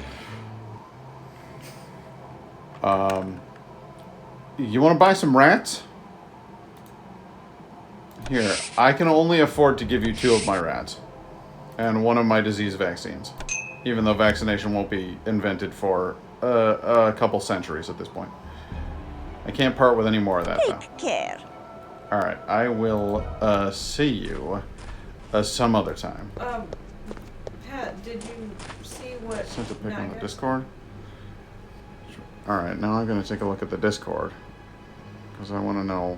You want to buy some rats? Here, I can only afford to give you 2 of my rats and 1 of my disease vaccines, even though vaccination won't be invented for a couple centuries at this point. I can't part with any more of that, though. Take care. All right, I will see you some other time. Pat, did you see what... Sent a pic on the Discord. All right, now I'm going to take a look at the Discord because I want to know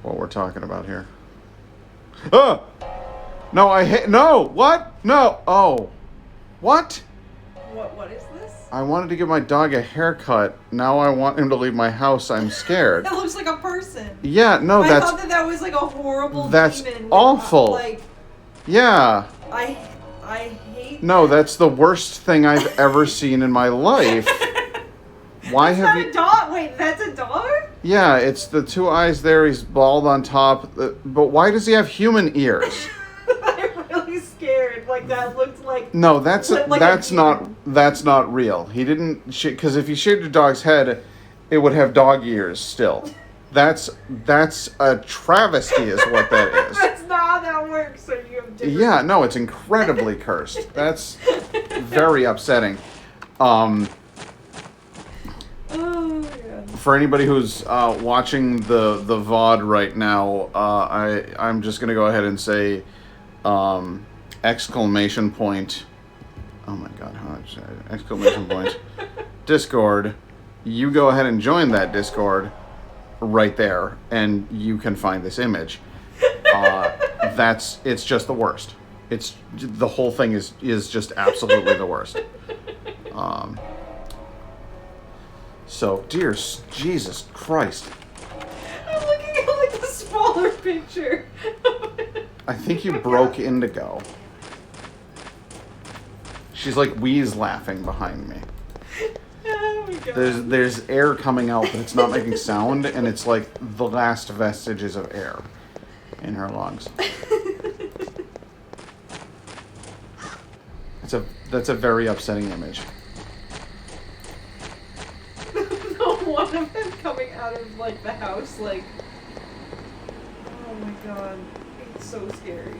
what we're talking about here. Oh! No, I hate... No! What? No! Oh. What? What is this? I wanted to give my dog a haircut. Now I want him to leave my house. I'm scared. That looks like a person. Yeah, no, I that's... thought that was like a horrible That's demon. awful. Like, yeah. I hate No, that's the worst thing I've ever seen in my life. Why That's have not you... a dog? Wait, that's a dog? Yeah, it's the 2 eyes there. He's bald on top. But why does he have human ears? I'm really scared. Like that looked like... No, that's like that's not real. He didn't... Because if you shaved your dog's head, it would have dog ears still. That's a travesty is what that is. That's not how that works. So you have different... Yeah, no, it's incredibly cursed. That's very upsetting. For anybody who's watching the VOD right now, I'm just gonna go ahead and say exclamation point. Oh my god, exclamation point. Discord. You go ahead and join that Discord right there, and you can find this image. It's just the worst. It's the whole thing is just absolutely the worst. So, dear Jesus Christ. I'm looking at like the smaller picture. I think you broke Indigo. She's like wheeze laughing behind me. Oh my god. There's air coming out, but it's not making sound, and it's like the last vestiges of air in her lungs. That's a very upsetting image. One of them coming out of like the house, like, oh my god, it's so scary.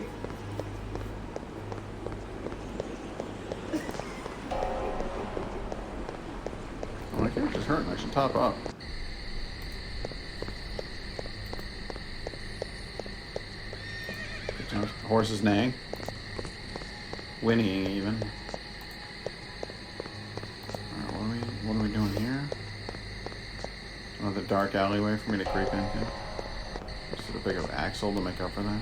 Oh, my character's hurting. I should top up. Horses neighing. Whinnying even. Alright, what are we doing here? Another dark alleyway for me to creep into. Just a big of axle to make up for that.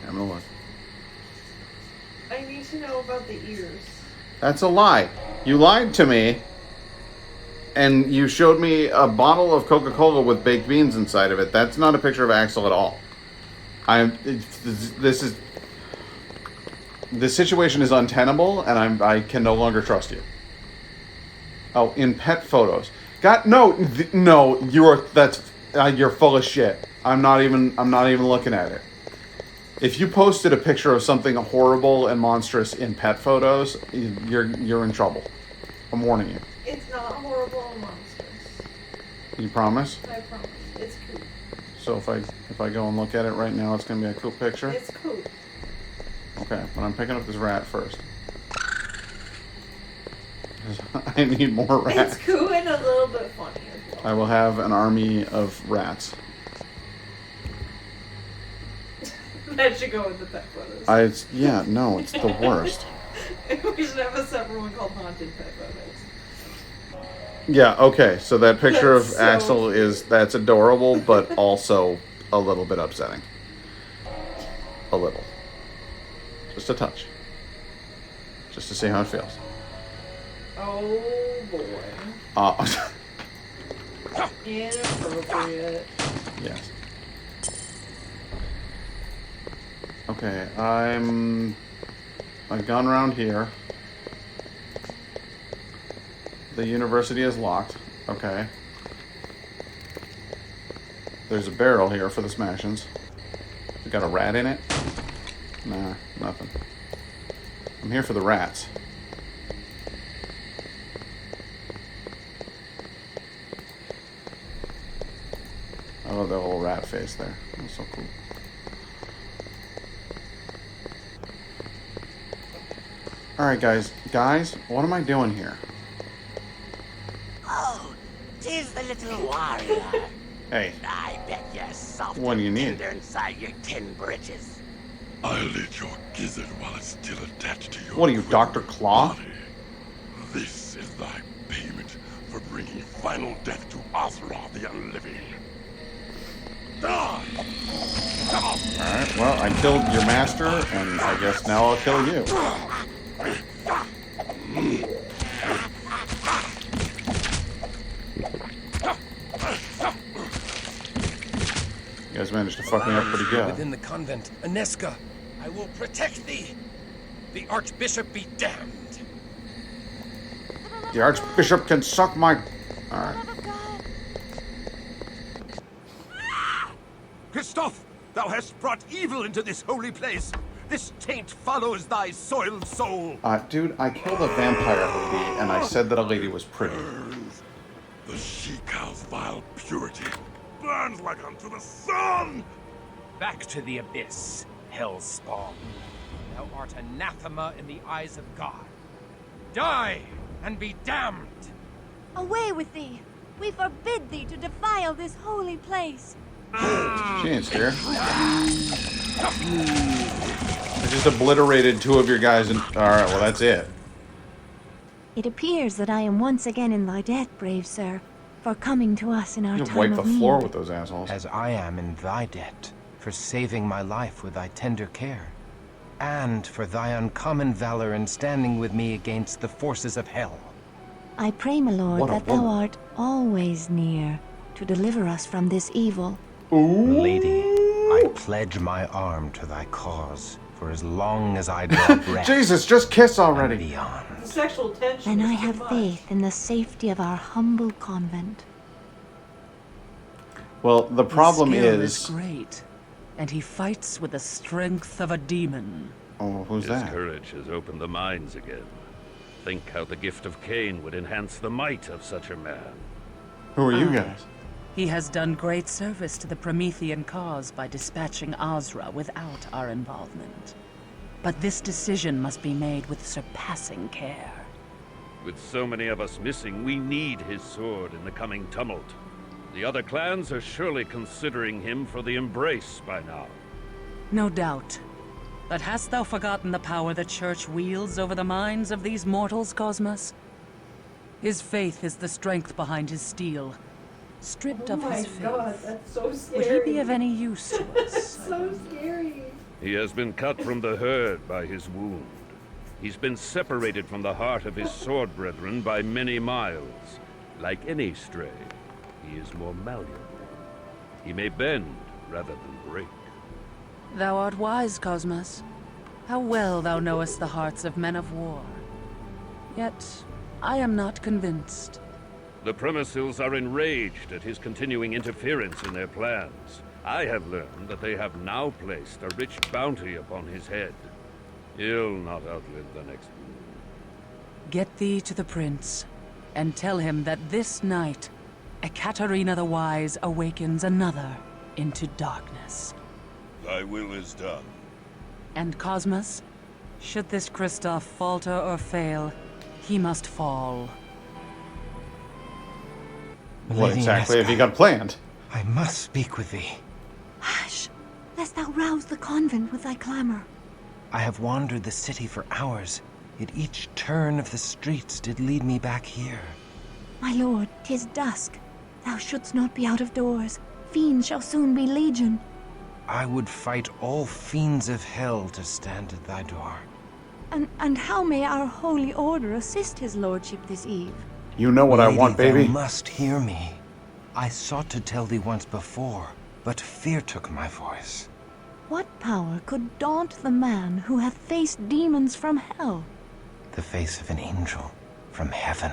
I'm gonna look. I need to know about the ears. That's a lie. You lied to me. and you showed me a bottle of Coca-Cola with baked beans inside of it. That's not a picture of Axel at all. This situation is untenable, and I can no longer trust you. Oh, in pet photos. God, no, you're full of shit. I'm not even looking at it. If you posted a picture of something horrible and monstrous in pet photos, you're in trouble. I'm warning you. It's not horrible and monstrous. You promise? I promise. It's cool. So if I go and look at it right now, it's gonna be a cool picture? It's cool. Okay, but I'm picking up this rat first. I need more rats. It's cool and a little bit funny as well. I will have an army of rats. That should go with the pet photos. Yeah, no, it's the worst. We should have a separate one called Haunted Pet Photos. Yeah, okay, so that picture That's of so Axel that's adorable, but also a little bit upsetting. A little. Just a touch. Just to see how it feels. Oh boy. Inappropriate. Yes. Okay, I've gone around here. The university is locked. Okay. There's a barrel here for the smashings. We got a rat in it? Nah, nothing. I'm here for the rats. I love that little rat face there. That's so cool. Alright, guys, what am I doing here? Oh, 'tis the little warrior. Hey. I bet you're soft What do you need? tender inside your tin britches. I'll eat your gizzard while it's still attached to your What are you, Dr. Claw? This is thy payment for bringing final death to Azra the Unliving. Die! Alright, well, I killed your master, and I guess now I'll kill you. You guys managed to fuck me up pretty good. Within the convent, Aneska, I will protect thee. The Archbishop be damned. The Archbishop can suck my... Alright. Christoph, thou hast brought evil into this holy place. This taint follows thy soiled soul. Dude, I killed a vampire lady, and I said that a lady was pretty. The she-cow's vile purity burns like unto the sun! Back to the abyss, hellspawn. Thou art anathema in the eyes of God. Die and be damned! Away with thee! We forbid thee to defile this holy place! She ain't scared. I just obliterated two of your guys and... Alright, well that's it. It appears that I am once again in thy debt, brave sir, for coming to us in our You time wipe of the need. floor with those assholes. As I am in thy debt, for saving my life with thy tender care, and for thy uncommon valor in standing with me against the forces of hell. I pray, my lord, What a that thou woman. art always near to deliver us from this evil. Lady, I pledge my arm to thy cause for as long as I draw breath. Jesus, just kiss already. Beyond. Sexual tension. Then I is too have much. faith in the safety of our humble convent. Well, the problem His skill is great, and he fights with the strength of a demon. Oh, who's His that? courage has opened the minds again. Think how the gift of Cain would enhance the might of such a man. Who are you guys? He has done great service to the Promethean cause by dispatching Azra without our involvement. But this decision must be made with surpassing care. With so many of us missing, we need his sword in the coming tumult. The other clans are surely considering him for the embrace by now. No doubt. But hast thou forgotten the power the Church wields over the minds of these mortals, Cosmos? His faith is the strength behind his steel. Stripped of his faith, God, that's so would scary. he be of any use to us? That's so scary. He has been cut from the herd by his wound. He's been separated from the heart of his sword brethren by many miles. Like any stray, he is more malleable. He may bend rather than break. Thou art wise, Cosmos. How well thou knowest the hearts of men of war. Yet, I am not convinced. The Premises are enraged at his continuing interference in their plans. I have learned that they have now placed a rich bounty upon his head. He'll not outlive the next moon. Get thee to the prince, and tell him that this night, Ekaterina the Wise awakens another into darkness. Thy will is done. And Cosmos, should this Kristoff falter or fail, he must fall. What exactly have you got planned? I must speak with thee. Hush, lest thou rouse the convent with thy clamor. I have wandered the city for hours, yet each turn of the streets did lead me back here. My lord, 'tis dusk. Thou shouldst not be out of doors. Fiends shall soon be legion. I would fight all fiends of hell to stand at thy door. And how may our holy order assist his lordship this eve? You know what I want, baby. Thou must hear me. I sought to tell thee once before, but fear took my voice. What power could daunt the man who hath faced demons from hell? The face of an angel from heaven.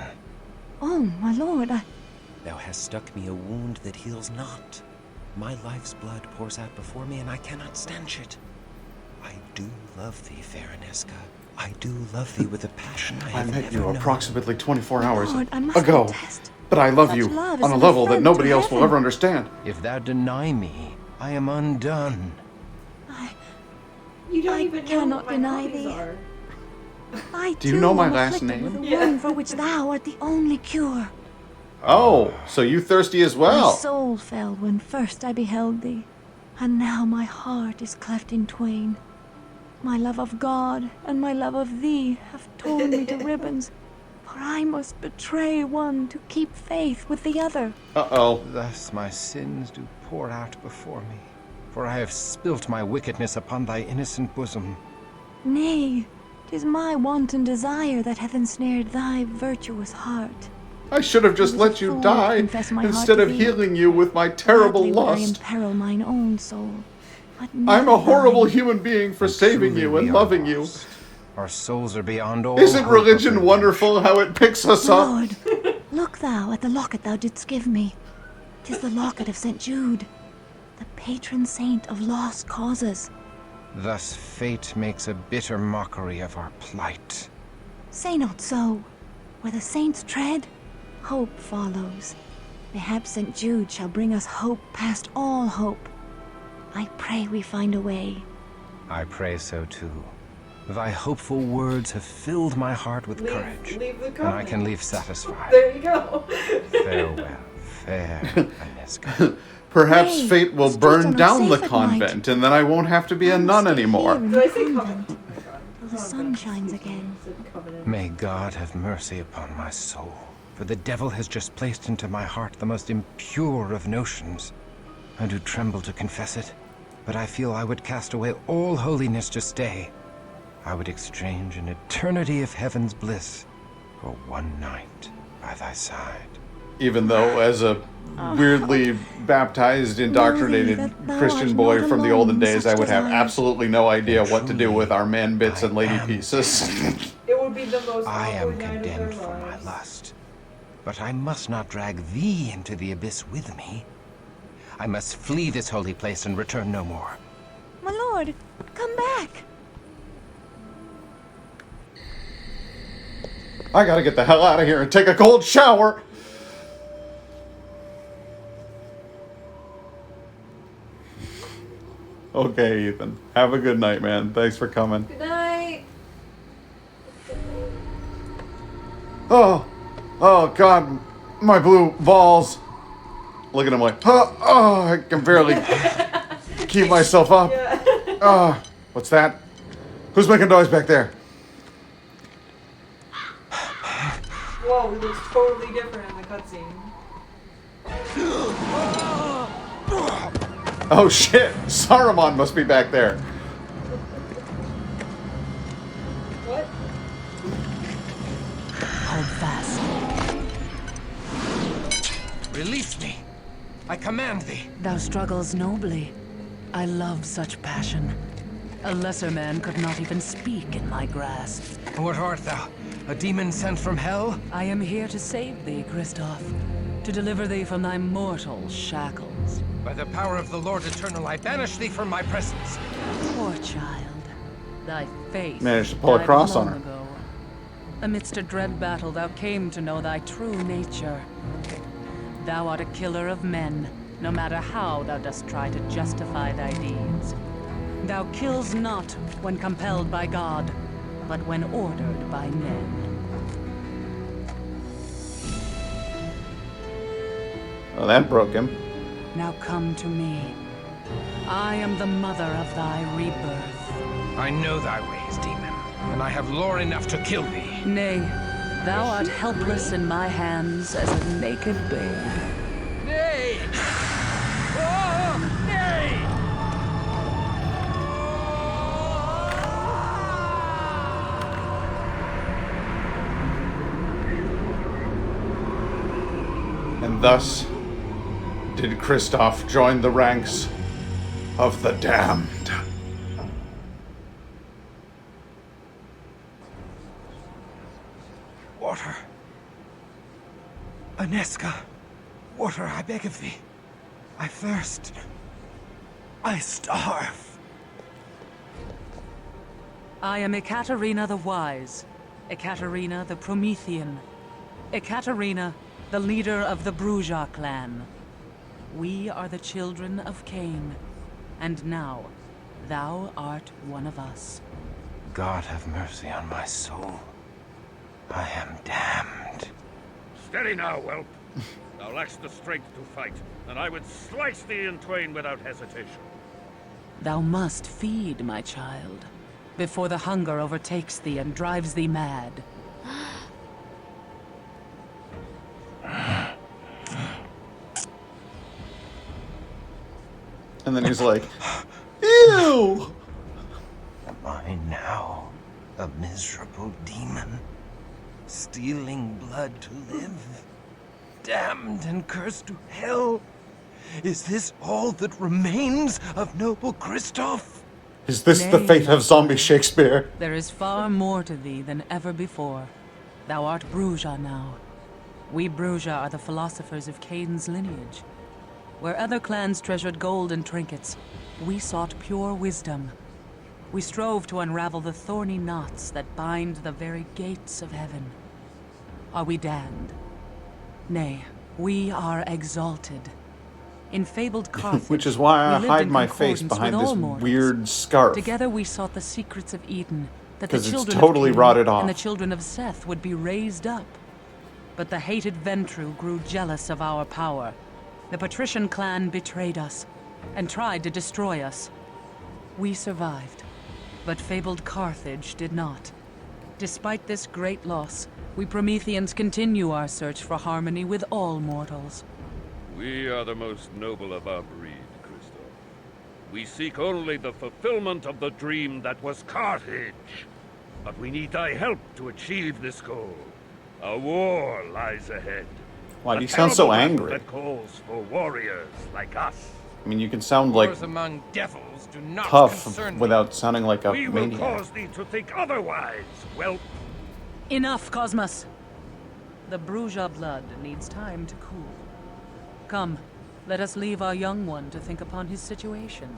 Oh, my lord, Thou hast struck me a wound that heals not. My life's blood pours out before me, and I cannot stanch it. I do love thee, fair Inesca. I do love thee with a passion I have met never you known. approximately 24 hours Lord, I must ago, protest. but I love Such you love is on a an level that affront nobody to else will heaven. ever understand. If thou deny me, I am undone. You don't I even know cannot what my deny hobbies thee. are. I Do you too know my am last afflicted name? with a wound for which thou art the only cure. Oh, so you thirsty as My well? soul fell when first I beheld thee, and now my heart is cleft in twain. My love of God and my love of thee have torn me to ribbons, for I must betray one to keep faith with the other. Uh-oh. Thus my sins do pour out before me, for I have spilt my wickedness upon thy innocent bosom. Nay, 'tis my wanton desire that hath ensnared thy virtuous heart. I should have just let you die instead of healing you with my terrible Gladly would I lust. imperil mine own soul. But I'm never a horrible thine. human being for saving Truly you we and are loving you. lost. Our souls are beyond all Isn't hope of religion redemption. wonderful how it picks us up? Lord, look thou at the locket thou didst give me. 'Tis the locket of St. Jude, the patron saint of lost causes. Thus fate makes a bitter mockery of our plight. Say not so. Where the saints tread, hope follows. Mayhap St. Jude shall bring us hope past all hope. I pray we find a way. I pray so too. Thy hopeful words have filled my heart with courage, leave the and I can covenant. leave satisfied. There you go. Farewell, fair Inesca. Perhaps Nay, fate will the streets burn are not down the safe at night. convent, and then I won't have to be a nun anymore. Did I say covenant? Till the sun shines again. May God have mercy upon my soul, for the devil has just placed into my heart the most impure of notions. I do tremble to confess it, but I feel I would cast away all holiness to stay. I would exchange an eternity of heaven's bliss for one night by thy side. Even though, as a weirdly baptized, indoctrinated that thou Christian art boy not from the alone olden in days, such I would have desires. absolutely no idea what to do with our man bits and lady pieces. It would be the most I am awkward night of condemned their for my lives. lust, but I must not drag thee into the abyss with me. I must flee this holy place and return no more. My lord, come back. I gotta get the hell out of here and take a cold shower! Okay, Ethan. Have a good night, man. Thanks for coming. Good night. Oh, God. My blue balls. Look at him like, I can barely keep myself up. What's that? Who's making noise back there? Whoa, it looks totally different in the cutscene. Oh shit, Saruman must be back there. What? Hold fast. Release me. I command thee. Thou struggles nobly. I love such passion. A lesser man could not even speak in my grasp. What art thou? A demon sent from hell? I am here to save thee, Kristoff. To deliver thee from thy mortal shackles. By the power of the Lord Eternal, I banish thee from my presence. Poor child. Thy faith Managed to pull a died cross on long her. ago. Amidst a dread battle, thou came to know thy true nature. Thou art a killer of men, no matter how thou dost try to justify thy deeds. Thou kills not when compelled by God, but when ordered by men. Well, that broke him. Now come to me. I am the mother of thy rebirth. I know thy ways, demon, and I have lore enough to kill thee. Nay, thou art helpless in my hands as a naked babe. Nay! Oh, nay! And thus did Kristoff join the ranks of the damned. Water. Aneska. Water, I beg of thee. I thirst. I starve. I am Ekaterina the Wise, Ekaterina the Promethean, Ekaterina, the leader of the Bruja clan. We are the children of Cain, and now thou art one of us. God have mercy on my soul. I am damned. Steady now, whelp. Thou lackst the strength to fight, and I would slice thee in twain without hesitation. Thou must feed, my child, before the hunger overtakes thee and drives thee mad. And then he's like, ew! Am I now a miserable demon? Stealing blood to live? Damned and cursed to hell? Is this all that remains of noble Kristoff? Is this the Nay, fate of zombie Shakespeare? There is far more to thee than ever before. Thou art Bruja now. We Bruja are the philosophers of Cain's lineage. Where other clans treasured gold and trinkets, we sought pure wisdom. We strove to unravel the thorny knots that bind the very gates of heaven. Are we damned? Nay, we are exalted. In fabled Carthage, Which is why I we lived hide in my face concordance behind with this all mortals. weird scarf. Together we sought the secrets of Eden, that the 'Cause it's children totally of Cain rotted off. and the children of Seth would be raised up. But the hated Ventru grew jealous of our power. The patrician clan betrayed us and tried to destroy us. We survived, but fabled Carthage did not. Despite this great loss, we Prometheans continue our search for harmony with all mortals. We are the most noble of our breed, Kristoff. We seek only the fulfillment of the dream that was Carthage. But we need thy help to achieve this goal. A war lies ahead. Why do A you sound so terrible battle angry? that calls for warriors like us. I mean, you can sound like Wars among devils do not tough concern me. without sounding like a We will maniac. cause thee to think otherwise, whelp. Enough, Cosmos! The Bruja blood needs time to cool. Come, let us leave our young one to think upon his situation.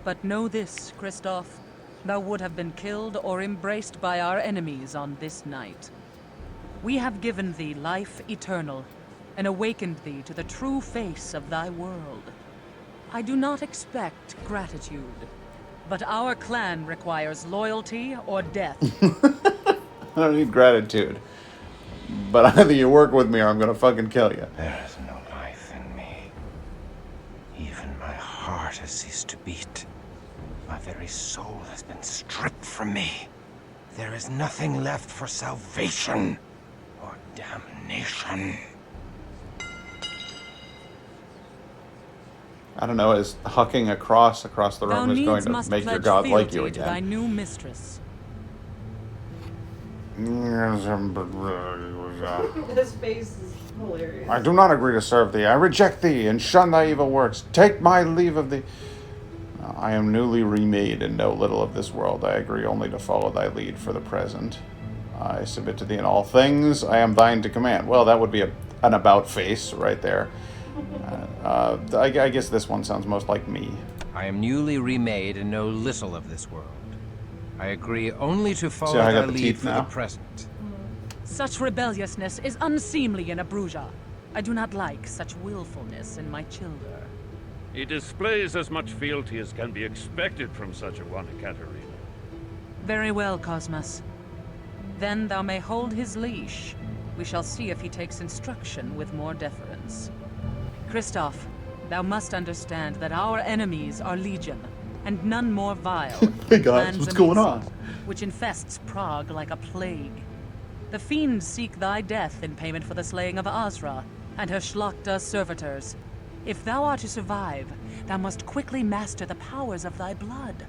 But know this, Kristoff, thou would have been killed or embraced by our enemies on this night. We have given thee life eternal, and awakened thee to the true face of thy world. I do not expect gratitude, but our clan requires loyalty or death. I don't need gratitude. But either you work with me or I'm gonna fucking kill you. There is no life in me. Even my heart has ceased to beat. My very soul has been stripped from me. There is nothing left for salvation or damnation. I don't know, is hucking a cross across the Thou room is going needs to must make your pledge god like fealty you to thy again. new mistress. His face is hilarious. I do not agree to serve thee. I reject thee and shun thy evil works. Take my leave of thee. I am newly remade and know little of this world. I agree only to follow thy lead for the present. I submit to thee in all things. I am thine to command. Well, that would be an about face right there. I guess this one sounds most like me. I am newly remade and know little of this world. I agree only to follow I got thy the lead teeth for now. the present. Such rebelliousness is unseemly in a Bruja. I do not like such willfulness in my children. He displays as much fealty as can be expected from such a one, Katerina. Very well, Cosmas. Then thou may hold his leash. We shall see if he takes instruction with more deference. Christoph, thou must understand that our enemies are legion, and none more vile. Hey guys, Clan what's going Zamitzi, on? Which infests Prague like a plague. The fiends seek thy death in payment for the slaying of Azra and her Schlachta servitors. If thou art to survive, thou must quickly master the powers of thy blood.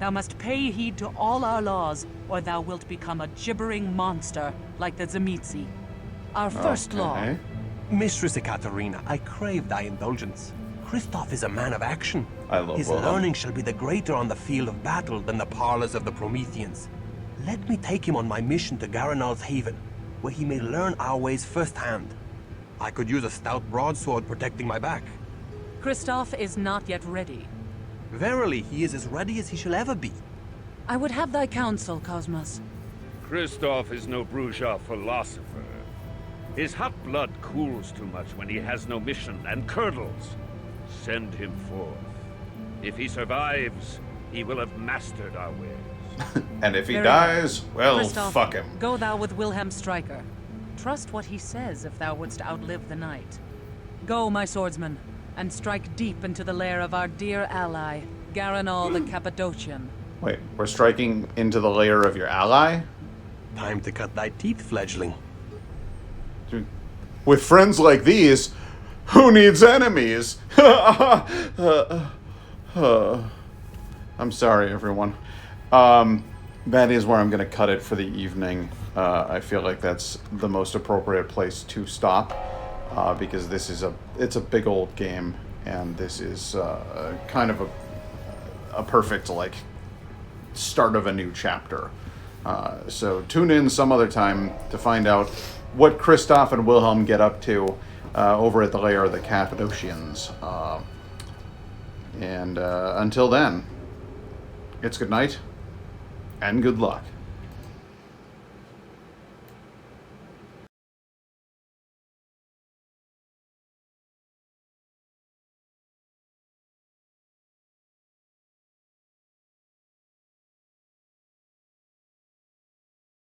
Thou must pay heed to all our laws, or thou wilt become a gibbering monster like the Zamitzi. Our first law. Mistress Ekaterina, I crave thy indulgence. Christoph is a man of action. I love His Wilhelm. learning shall be the greater on the field of battle than the parlors of the Prometheans. Let me take him on my mission to Garanal's Haven, where he may learn our ways firsthand. I could use a stout broadsword protecting my back. Christoph is not yet ready. Verily, he is as ready as he shall ever be. I would have thy counsel, Cosmas. Christoph is no Bruja philosopher. His hot blood cools too much when he has no mission and curdles. Send him forth. If he survives, he will have mastered our ways. And if he Very dies, well, Christoph, fuck him. Go thou with Wilhelm Stryker. Trust what he says if thou wouldst outlive the night. Go, my swordsman, and strike deep into the lair of our dear ally, Garanal the Cappadocian. Wait, we're striking into the lair of your ally? Time to cut thy teeth, fledgling. Dude, with friends like these, who needs enemies? I'm sorry, everyone. That is where I'm going to cut it for the evening. I feel like that's the most appropriate place to stop, because this is it's a big old game, and this is kind of a perfect like start of a new chapter. So tune in some other time to find out what Christoph and Wilhelm get up to over at the lair of the Cappadocians. And until then, it's good night and good luck.